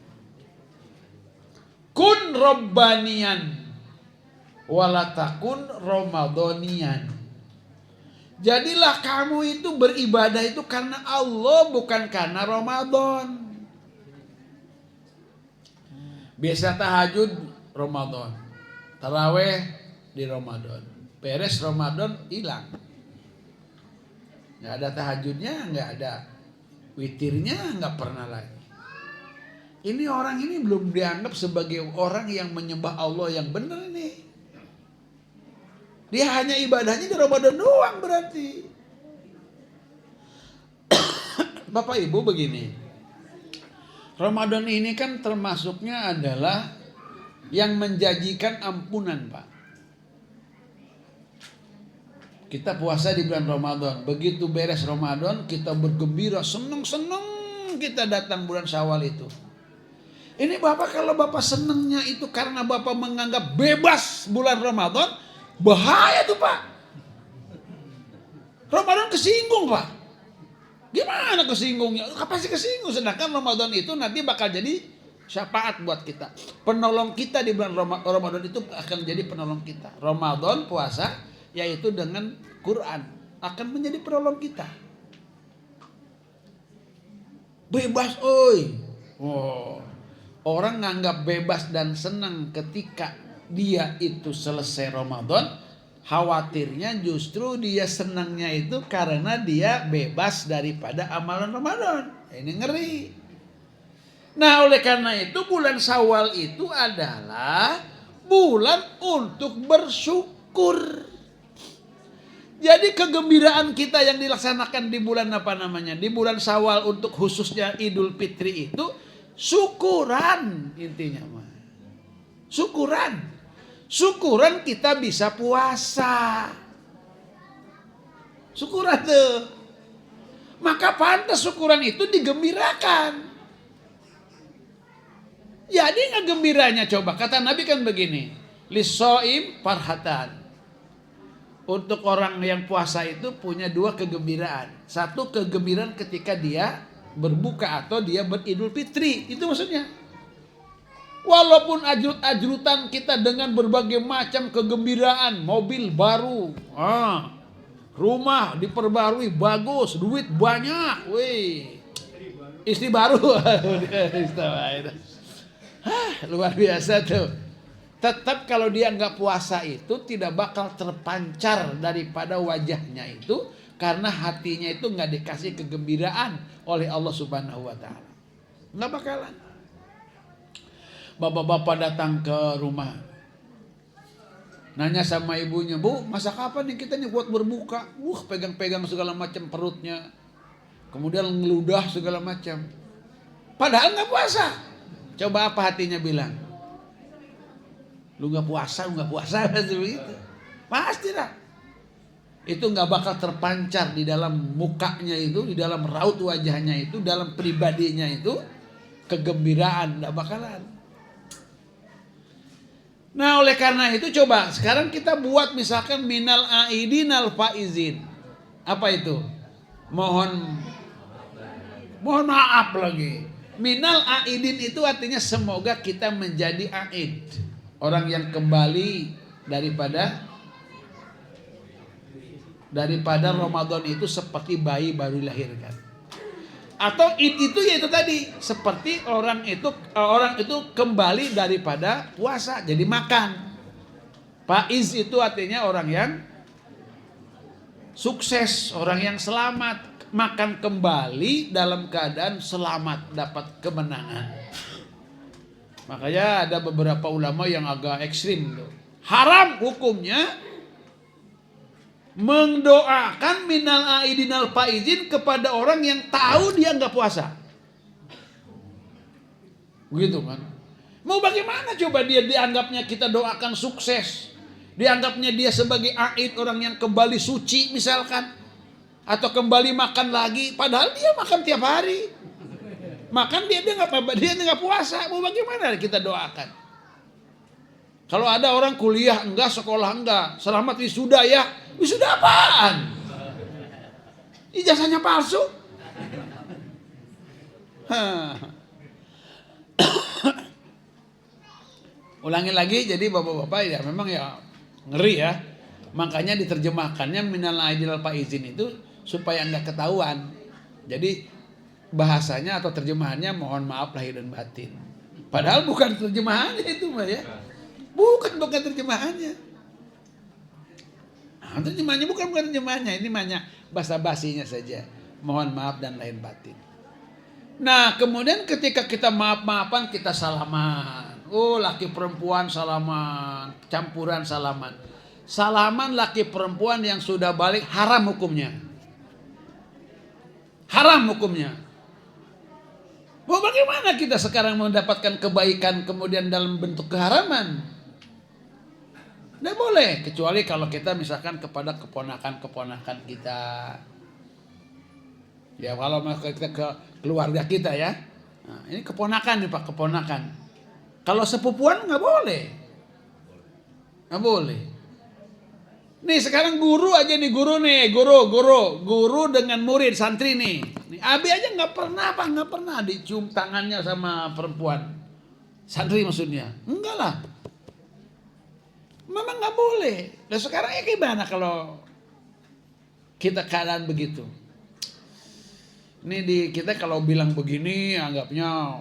Kun Rabbanian walatakun Ramadanian. Jadilah kamu itu beribadah itu karena Allah bukan karena Ramadan. Biasa tahajud Ramadan, taraweh di Ramadan, beres Ramadan hilang. Nggak ada tahajudnya, nggak ada witirnya, nggak pernah lagi. Ini orang ini belum dianggap sebagai orang yang menyembah Allah yang benar nih. Dia hanya ibadahnya di Ramadan doang berarti. Bapak Ibu begini. Ramadan ini kan termasuknya adalah yang menjanjikan ampunan, Pak. Kita puasa di bulan Ramadan. Begitu beres Ramadan, kita bergembira, seneng-seneng kita datang bulan Syawal itu. Ini Bapak, kalau Bapak senengnya itu karena Bapak menganggap bebas bulan Ramadan, bahaya tuh Pak. Ramadan kesinggung Pak. Gimana kesinggungnya? Pasti kesinggung. Sedangkan Ramadan itu nanti bakal jadi syafaat buat kita. Penolong kita di bulan Ramadan itu akan jadi penolong kita. Ramadan puasa yaitu dengan Quran akan menjadi penolong kita. Bebas oi. Oh. Orang nganggap bebas dan senang ketika dia itu selesai Ramadan. Khawatirnya justru dia senangnya itu karena dia bebas daripada amalan Ramadan. Ini ngeri. Nah, oleh karena itu bulan Syawal itu adalah bulan untuk bersyukur. Jadi kegembiraan kita yang dilaksanakan di bulan Di bulan Syawal untuk khususnya Idul Fitri itu syukuran intinya mah. Syukuran. Syukuran kita bisa puasa. Syukuran tuh. Maka pantas syukuran itu digembirakan. Jadi ngegembiranya coba. Kata Nabi kan begini. Lisoim farhatan. Untuk orang yang puasa itu punya dua kegembiraan. Satu kegembiraan ketika dia berbuka atau dia beridul fitri. Itu maksudnya. Walaupun ajrut-ajrutan kita dengan berbagai macam kegembiraan, mobil baru, rumah diperbarui bagus, duit banyak, wih, istri baru, luar biasa tuh. Tetap kalau dia nggak puasa itu tidak bakal terpancar daripada wajahnya itu karena hatinya itu nggak dikasih kegembiraan oleh Allah Subhanahu Wa Taala, nggak bakalan. Bapak-bapak datang ke rumah, nanya sama ibunya, Bu, masak apa nih kita nih buat berbuka? Pegang-pegang segala macam perutnya, kemudian ngeludah segala macam. Padahal nggak puasa. Coba apa hatinya bilang? Lu nggak puasa, begitu. Pasti lah. Itu nggak bakal terpancar di dalam mukanya itu, di dalam raut wajahnya itu, dalam pribadinya itu kegembiraan, nggak bakalan. Nah, oleh karena itu coba sekarang kita buat misalkan minal aidin al faizin. Apa itu? Mohon maaf lagi. Minal aidin itu artinya semoga kita menjadi aid. Orang yang kembali daripada daripada Ramadan itu seperti bayi baru dilahirkan. Atau Id itu yaitu tadi seperti orang itu kembali daripada puasa jadi makan. Faiz itu artinya orang yang sukses, orang yang selamat, makan kembali dalam keadaan selamat, dapat kemenangan. Makanya ada beberapa ulama yang agak ekstrim tuh. Haram hukumnya mendoakan minal aidinal faizin kepada orang yang tahu dia nggak puasa. Begitu kan? Mau bagaimana coba dia dianggapnya kita doakan sukses, dianggapnya dia sebagai aid, orang yang kembali suci misalkan, atau kembali makan lagi, padahal dia makan tiap hari. Makan dia nggak puasa. Mau bagaimana kita doakan? Kalau ada orang kuliah enggak, sekolah enggak, selamat wisuda ya. Wisuda apaan? Ijazahnya palsu. Ulangi lagi, jadi bapak-bapak ya memang ya ngeri ya. Makanya diterjemahkannya minal aidil faizin itu supaya enggak ketahuan. Jadi bahasanya atau terjemahannya mohon maaf lahir dan batin. Padahal bukan terjemahannya itu mah ya. Bukan terjemahannya. Nah, terjemahannya bukan terjemahannya. Ini hanya basa-basinya saja. Mohon maaf dan lahir batin. Nah, kemudian ketika kita maaf-maafan, kita salaman. Oh, laki perempuan salaman, campuran salaman. Salaman laki perempuan yang sudah balik haram hukumnya. Haram hukumnya. Mau bagaimana kita sekarang mendapatkan kebaikan kemudian dalam bentuk keharaman? Tidak boleh, kecuali kalau kita misalkan kepada keponakan-keponakan kita. Ya kalau kita ke keluarga kita ya. Nah, ini keponakan nih Pak, keponakan. Kalau sepupuan nggak boleh. Nggak boleh. Nih sekarang guru aja nih, guru dengan murid santri nih. Abi aja nggak pernah dicium tangannya sama perempuan. Santri maksudnya. Enggak lah. Memang nggak boleh. Nah sekarang ya gimana kalau kita keadaan begitu? Ini kita kalau bilang begini anggapnya,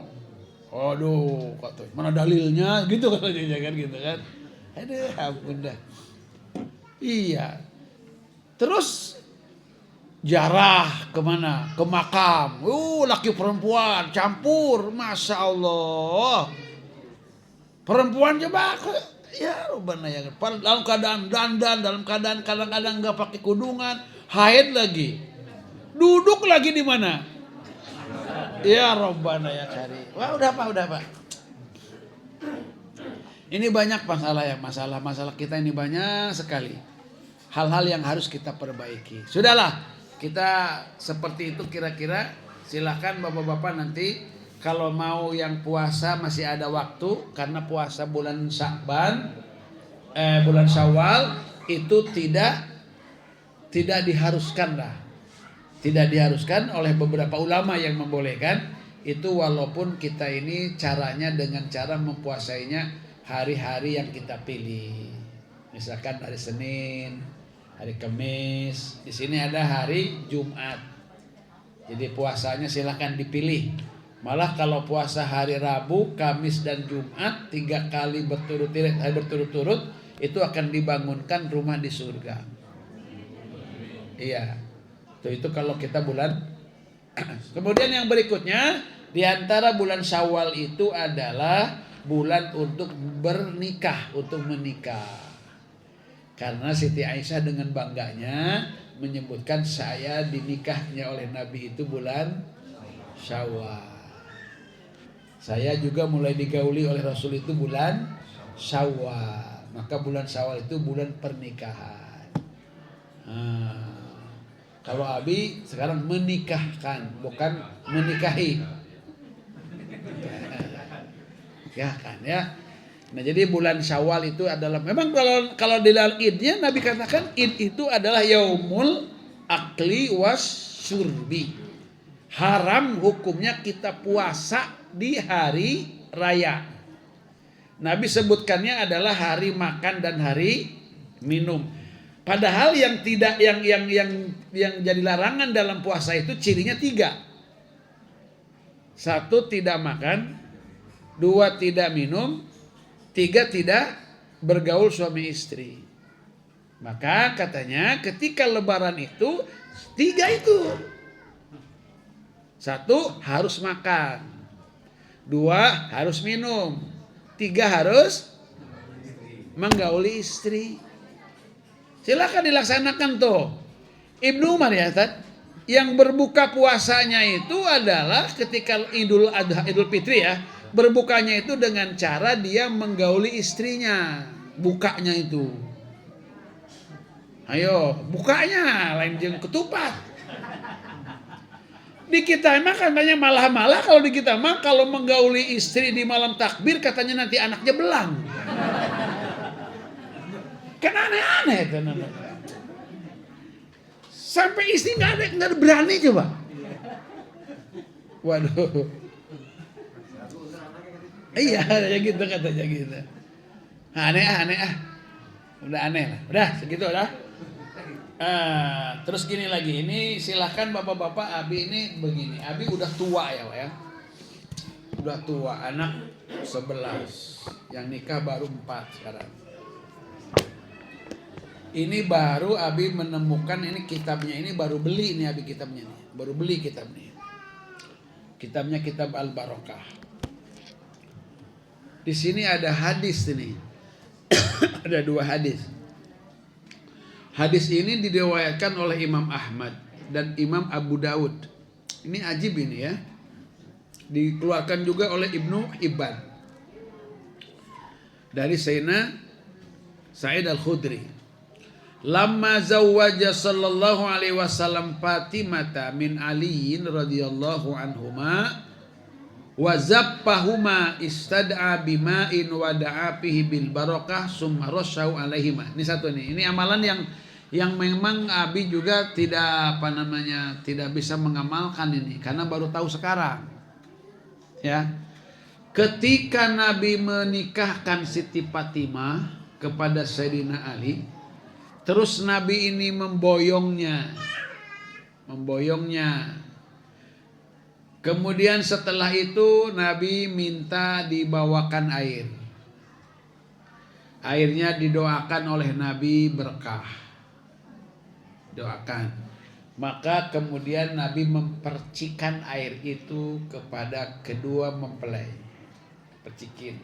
aduh, mana dalilnya gitu katanya kan gitu kan? Aduh, ampun dah. Iya. Terus jarah kemana? Ke makam. Laki perempuan campur, masya Allah. Perempuan coba ya rubana ya. Dalam keadaan dandan, dalam keadaan kadang-kadang nggak pakai kudungan, haid lagi, duduk lagi di mana? Ya Rabbana ya Karim. Wah udah pak. Ini banyak masalah kita ini banyak sekali. Hal-hal yang harus kita perbaiki. Sudahlah, kita seperti itu kira-kira. Silakan bapak-bapak nanti. Kalau mau yang puasa masih ada waktu, karena puasa bulan bulan Syawal itu tidak diharuskan lah. Tidak diharuskan oleh beberapa ulama yang membolehkan itu, walaupun kita ini caranya dengan cara mempuasainya hari-hari yang kita pilih. Misalkan hari Senin, hari Kamis, di sini ada hari Jumat. Jadi puasanya silakan dipilih. Malah kalau puasa hari Rabu, Kamis dan Jumat 3 kali berturut-turut itu akan dibangunkan rumah di surga. Iya. Itu kalau kita bulan. Kemudian yang berikutnya, di antara bulan Syawal itu adalah bulan untuk bernikah, untuk menikah. Karena Siti Aisyah dengan bangganya menyebutkan saya dinikahnya oleh Nabi itu bulan Syawal. Saya juga mulai digauli oleh Rasul itu bulan Syawal. Maka bulan Syawal itu bulan pernikahan. Kalau Abi sekarang menikahkan, bukan menikahi. Ya kan ya. Nah jadi bulan Syawal itu adalah, memang kalau di dalam idnya Nabi katakan id itu adalah yaumul akli was syurbi. Haram hukumnya kita puasa di hari raya. Nabi sebutkannya adalah hari makan dan hari minum. Padahal yang tidak yang jadi larangan dalam puasa itu cirinya 3. 1 tidak makan, 2 tidak minum, 3 tidak bergaul suami istri. Maka katanya ketika lebaran itu 3 itu. 1 harus makan, 2 harus minum, 3 harus menggauli istri. Silakan dilaksanakan tuh. Ibnu Umar ya, yang berbuka puasanya itu adalah ketika Idul Adha, Idul Fitri ya, berbukanya itu dengan cara dia menggauli istrinya, bukanya itu. Ayo, bukanya lain jeung ketupat. Di kita mah katanya malah kalau di kita mah kalau menggauli istri di malam takbir katanya nanti anaknya belang. Kan aneh-aneh kan. Sampai istri nggak berani coba. Waduh. Iya, ya gitu katanya gitu. Aneh. Udah aneh lah. Udah segitu udah. Terus gini lagi. Ini silahkan bapak-bapak. Abi ini begini. Abi udah tua ya, Pak ya. Udah tua, anak 11. Yang nikah baru 4 sekarang. Ini baru Abi menemukan ini kitabnya, ini baru beli nih Abi kitabnya nih. Baru beli kitabnya. Kitabnya Kitab Al-Barokah. Di sini ada hadis ini. Ada 2 hadis. Hadis ini diriwayatkan oleh Imam Ahmad dan Imam Abu Daud. Ini ajib ini ya. Dikeluarkan juga oleh Ibnu Hibban. Dari Sayyidina Sa'id Al-Khudri. Lamma zawwaja sallallahu alaihi wasallam Fatimata min Aliin radhiyallahu anhuma wa zappahuma istad'a bima'in wa da'a fihi bil barakah summa rasyahu alaihima. Ini satu nih. Ini amalan yang memang Abi juga tidak tidak bisa mengamalkan ini karena baru tahu sekarang. Ya. Ketika Nabi menikahkan Siti Fatimah kepada Sayyidina Ali, terus Nabi ini memboyongnya. Kemudian setelah itu Nabi minta dibawakan air. Airnya didoakan oleh Nabi berkah. Doakan. Maka kemudian Nabi mempercikan air itu kepada kedua mempelai. Percikin.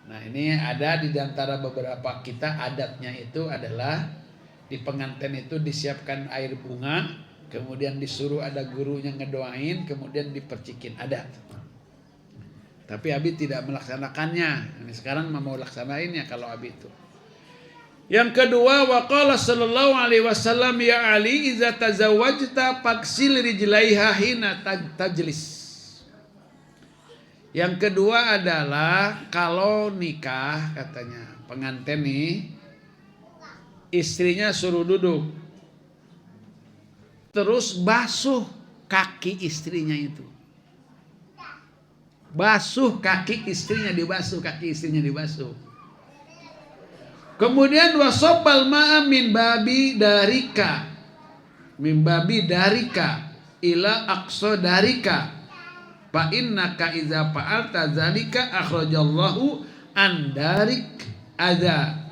Nah ini ada di antara beberapa kita adatnya itu adalah di pengantin itu disiapkan air bunga, kemudian disuruh ada gurunya ngedoain, kemudian dipercikin, adat. Tapi Abi tidak melaksanakannya. Ini sekarang mau laksanainnya kalau Abi itu. Yang kedua, waqala sallallahu alaihi wasallam ya Ali iza tazawwajta faksil rijlaiha hina tajlis. Yang kedua adalah kalau nikah katanya pengantin nih istrinya suruh duduk. Terus basuh kaki istrinya itu. Basuh kaki istrinya dibasuh, kaki istrinya dibasuh. Kemudian wasobbal ma'a min babi darika ila aqsa darika. Fa innaka idza fa'alta dzalika akhrajallahu an darik adza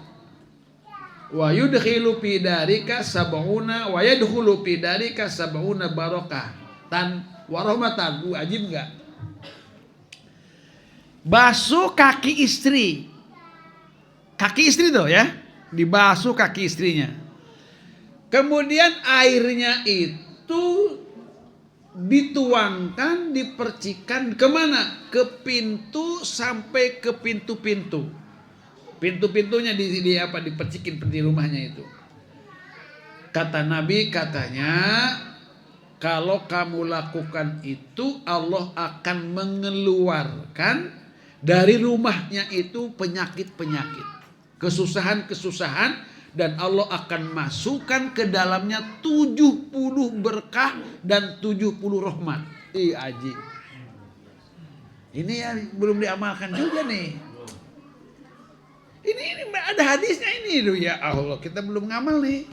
wa yudkhilu fi darika sab'una wa yadkhulu fi darika sab'una barakah tan wa rahmatan. Wajib enggak? Basuh kaki istri. Kaki istri tuh ya, dibasuh kaki istrinya. Kemudian airnya itu dituangkan, dipercikan kemana? Ke pintu sampai ke pintu-pintu. Pintu-pintunya dipercikin di rumahnya itu. Kata Nabi katanya, kalau kamu lakukan itu Allah akan mengeluarkan dari rumahnya itu penyakit-penyakit, kesusahan-kesusahan, dan Allah akan masukkan ke dalamnya 70 berkah dan 70 rahmat. Aji. Ini ya belum diamalkan juga nih. Ini ada hadisnya ini loh, ya Allah, kita belum ngamal nih.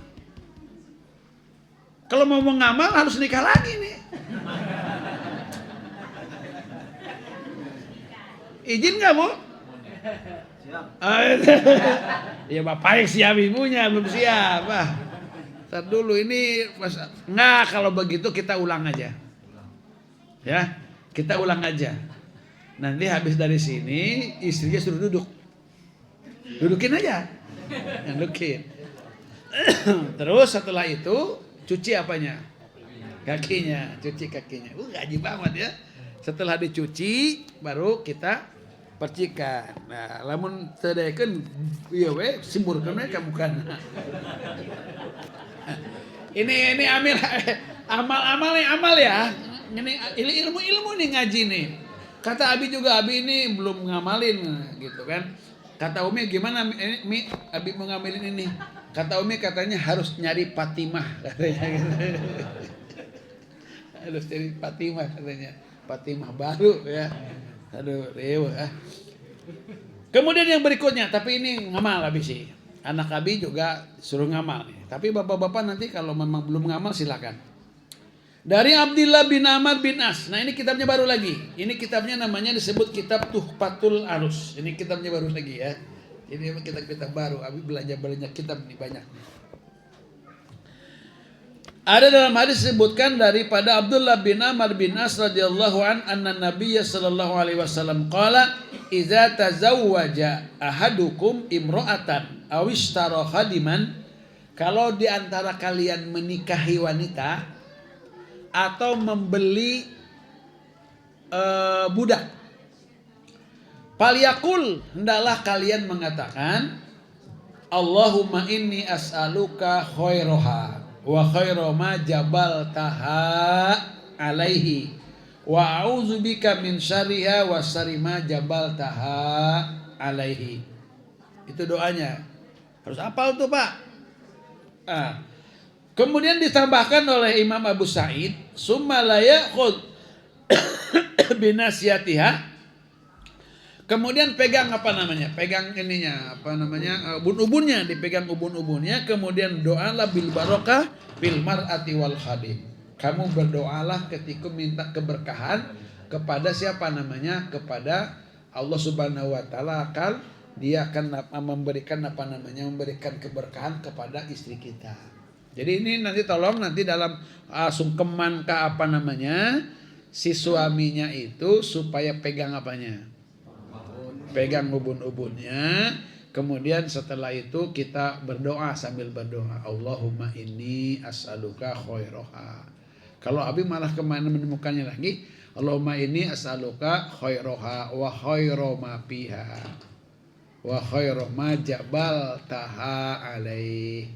Kalau mau ngamal harus nikah lagi nih. Izin nggak, Bu? Siap. Ya bapak yang siap, ibunya belum siap. Ntar dulu ini nggak, kalau begitu kita ulang aja. Ya, kita ulang aja. Nanti habis dari sini istrinya suruh duduk. Dudukin aja. Dudukin. Terus setelah itu cuci apanya? Kakinya, cuci kakinya. Gaji banget ya. Setelah dicuci baru kita percikan. Nah, lamun tedekeun ieu we simburkeun we ka mukana. Ini amal ya. Ini ilmu nih ngaji nih. Kata Abi juga, Abi ini belum ngamalin gitu kan. Kata Umi, gimana Mi, Abi mau ngamalin ini? Kata Umi katanya harus nyari Fatimah katanya gitu. Harus nyari Fatimah katanya. Fatimah baru ya. Aduh, rewa. Kemudian yang berikutnya, tapi ini ngamal Abi sih. Anak Abi juga suruh ngamal nih. Tapi bapak-bapak nanti kalau memang belum ngamal silakan. Dari Abdillah bin Amr bin As. Nah, ini kitabnya baru lagi. Ini kitabnya namanya disebut kitab Tuhfatul Arus. Ini kitabnya baru lagi ya. Ini kitab-kitab baru. Abi belajar kitab nih banyak. Ada dalam hadis disebutkan daripada Abdullah bin Amr bin As radhiyallahu anna Nabiyya sallallahu alaihi wasallam qala idza tazawwaja ahadukum imra'atan aw ishtara khadiman, kalau di antara kalian menikahi wanita atau membeli budak, falyaqul, hendaklah kalian mengatakan Allahumma inni as'aluka khairaha wa khaira ma jabaltaha alaihi wa a'udzubika min syarriha wa syarri ma jabaltaha alaihi. Itu doanya. Harus hafal tuh, Pak. Kemudian ditambahkan oleh Imam Abu Sa'id, summa la ya'khudh binasiyatiha. Kemudian pegang apa namanya? Pegang ininya, apa namanya? Ubun-ubunnya, dipegang ubun-ubunnya. Kemudian doalah bil barokah bil mar'ati wal khadim. Kamu berdoalah ketika minta keberkahan kepada siapa namanya? Kepada Allah Subhanahu wa taala, akan dia akan memberikan apa namanya? Memberikan keberkahan kepada istri kita. Jadi ini nanti tolong nanti dalam sungkeman ke apa namanya? Si suaminya itu supaya pegang apanya? Pegang ubun-ubunnya. Kemudian setelah itu kita berdoa sambil berdoa, Allahumma inni as'aluka khairaha. Kalau Abi malah kemana menemukannya lagi, Allahumma inni as'aluka khairaha wa khairu ma fiha wa khairu ma jabaltaha alaih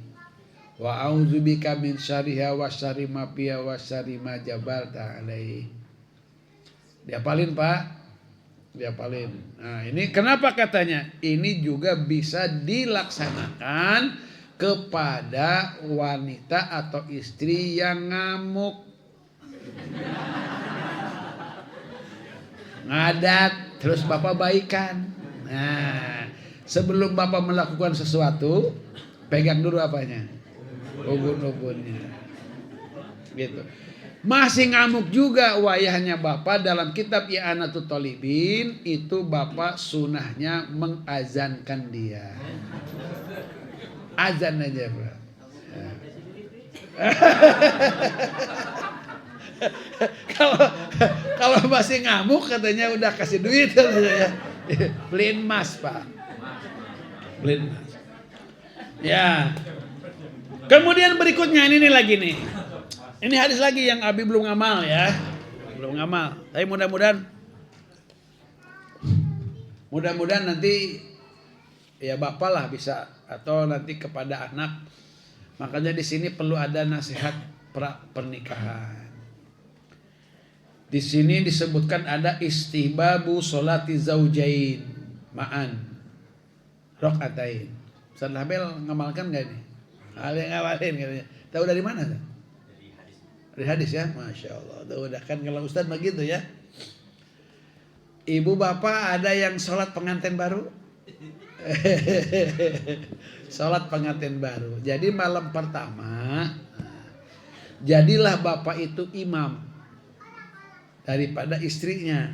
wa a'udzubika min syarriha wa syarri ma fiha wa syarri ma jabaltaha alaih. Diapalin, Pak. Diapalin. Nah, ini kenapa katanya ini juga bisa dilaksanakan kepada wanita atau istri yang ngamuk, ngadat, terus Bapak baikan. Nah, sebelum Bapak melakukan sesuatu, pegang dulu apanya? Ubun-ubunnya. Gitu. Masih ngamuk juga wayahnya Bapak, dalam kitab I'anatul Thalibin itu Bapak sunahnya mengazankan dia. Azan aja, Bro. Kalau masih ngamuk katanya udah kasih duit katanya. Beliin emas, Pak. Beliin emas. Ya. Kemudian berikutnya ini lagi nih. Ini hadis lagi yang Abi belum ngamal ya. Belum ngamal. Tapi mudah-mudahan nanti ya Bapak lah bisa, atau nanti kepada anak. Makanya di sini perlu ada nasihat pernikahan. Di sini disebutkan ada istihbabu sholati zaujain ma'an rakaatain. Ustaz Label ngamalkan enggak ini? Ngawalin katanya. Tahu dari mana? Dari hadis ya, Masya Allah. Udah kan kalau Ustaz begitu ya. Ibu bapak ada yang sholat pengantin baru? Sholat pengantin baru. Jadi malam pertama, jadilah bapak itu imam daripada istrinya.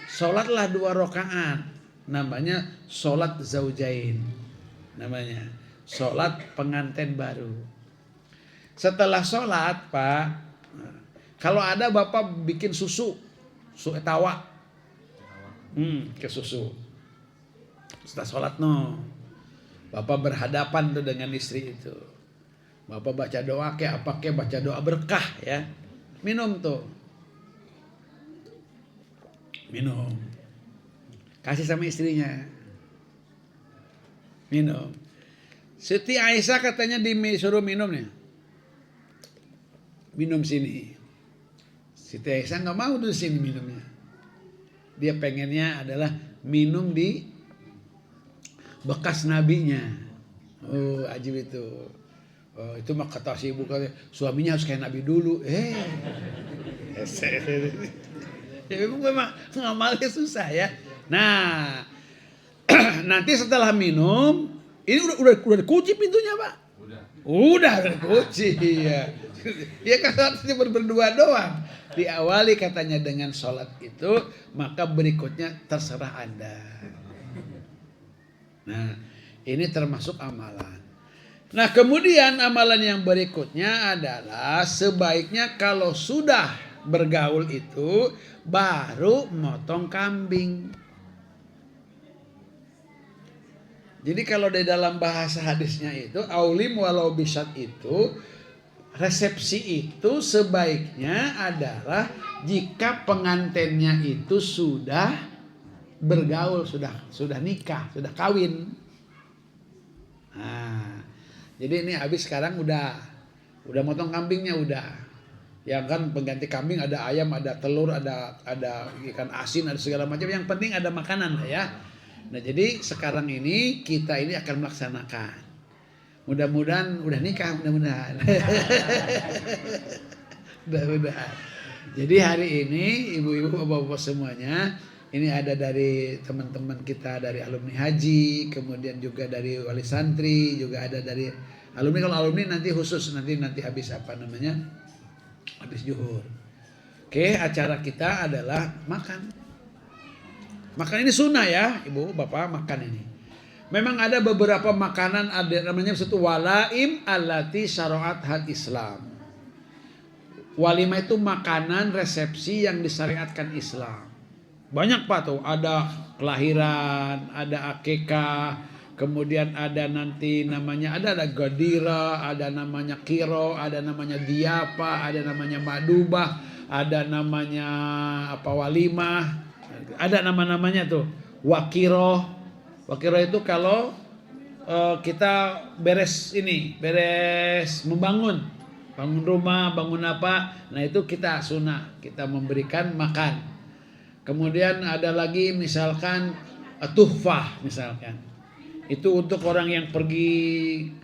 Sholatlah 2 rakaat. Namanya sholat zaujain. Namanya sholat pengantin baru. Setelah sholat, Pak, kalau ada bapak bikin susu etawa, ke susu. Setelah sholat bapak berhadapan tuh dengan istri itu. Bapak baca doa baca doa berkah ya. Minum tuh. Minum. Kasih sama istrinya. Minum. Siti Aisyah katanya disuruh minum nih. Minum sini. Siti Aisyah nggak mau di sini minumnya. Dia pengennya adalah minum di bekas nabinya. Oh, ajib itu. Oh, itu mah kata si ibu, suaminya harus kayak nabi dulu. Ya memang ngamalnya susah ya. Nah, nanti setelah minum, ini udah dikunci pintunya, Pak. Udah dikunci ya. Ya kan sholatnya berdua doang. Diawali katanya dengan sholat itu, maka berikutnya terserah Anda. Nah, ini termasuk amalan. Nah, kemudian amalan yang berikutnya adalah sebaiknya kalau sudah bergaul itu baru motong kambing. Jadi kalau di dalam bahasa hadisnya itu aulim walau bisat itu, resepsi itu sebaiknya adalah jika pengantinnya itu sudah bergaul, sudah nikah, sudah kawin. Nah, jadi ini habis sekarang udah motong kambingnya udah. Ya kan pengganti kambing ada ayam, ada telur, ada ikan asin, ada segala macam. Yang penting ada makanan lah ya. Nah, jadi sekarang ini kita ini akan melaksanakan. Mudah-mudahan udah nikah, mudah-mudahan. Mudah-mudahan. Jadi hari ini ibu-ibu, bapak-bapak semuanya, ini ada dari teman-teman kita dari alumni haji, kemudian juga dari wali santri, juga ada dari alumni. Kalau alumni nanti khusus nanti habis habis zuhur. Oke, acara kita adalah makan. Makan ini sunnah ya, ibu, bapak, makan ini. Memang ada beberapa makanan, ada namanya satu walaim allati syara'at hal Islam. Walimah itu makanan resepsi yang disyariatkan Islam. Banyak Pak tuh, ada kelahiran, ada akikah, kemudian ada nanti namanya ada gadira, ada namanya kiro, ada namanya diapa, ada namanya madubah, ada namanya walimah, ada nama-namanya tuh. Wakiro itu kalau kita beres membangun rumah, bangun apa, nah itu kita sunnah, kita memberikan makan. Kemudian ada lagi misalkan tuhfah misalkan. Itu untuk orang yang pergi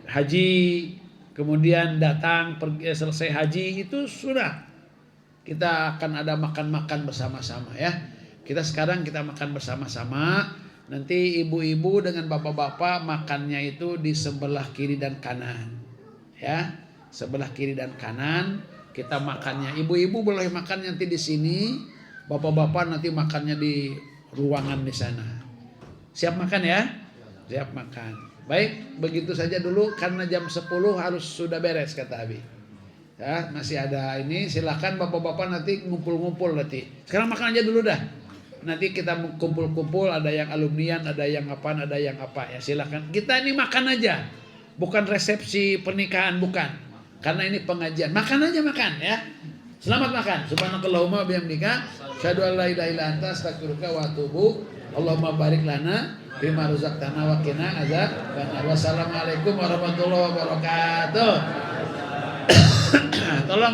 haji, kemudian datang selesai haji, itu sudah kita akan ada makan-makan bersama-sama ya. Sekarang kita makan bersama-sama. Nanti ibu-ibu dengan bapak-bapak makannya itu di sebelah kiri dan kanan. Ya, sebelah kiri dan kanan kita makannya. Ibu-ibu boleh makan nanti di sini, bapak-bapak nanti makannya di ruangan di sana. Siap makan ya? Siap makan. Baik, begitu saja dulu karena jam 10 harus sudah beres kata Abi. Ya, masih ada ini, silakan bapak-bapak nanti ngumpul-ngumpul nanti. Sekarang makan aja dulu dah. Nanti kita kumpul-kumpul, ada yang alumnian, ada yang apa ya, silakan. Kita ini makan aja. Bukan resepsi pernikahan, bukan. Karena ini pengajian. Makan aja ya. Selamat makan. Subhanakallahumma bihamdika asyhadu an la ilaha illa anta astaghfiruka wa atubu. Allahumma barik lana bima razaqtana wa qina adzabannar. Wassalamualaikum warahmatullahi wabarakatuh. Tolong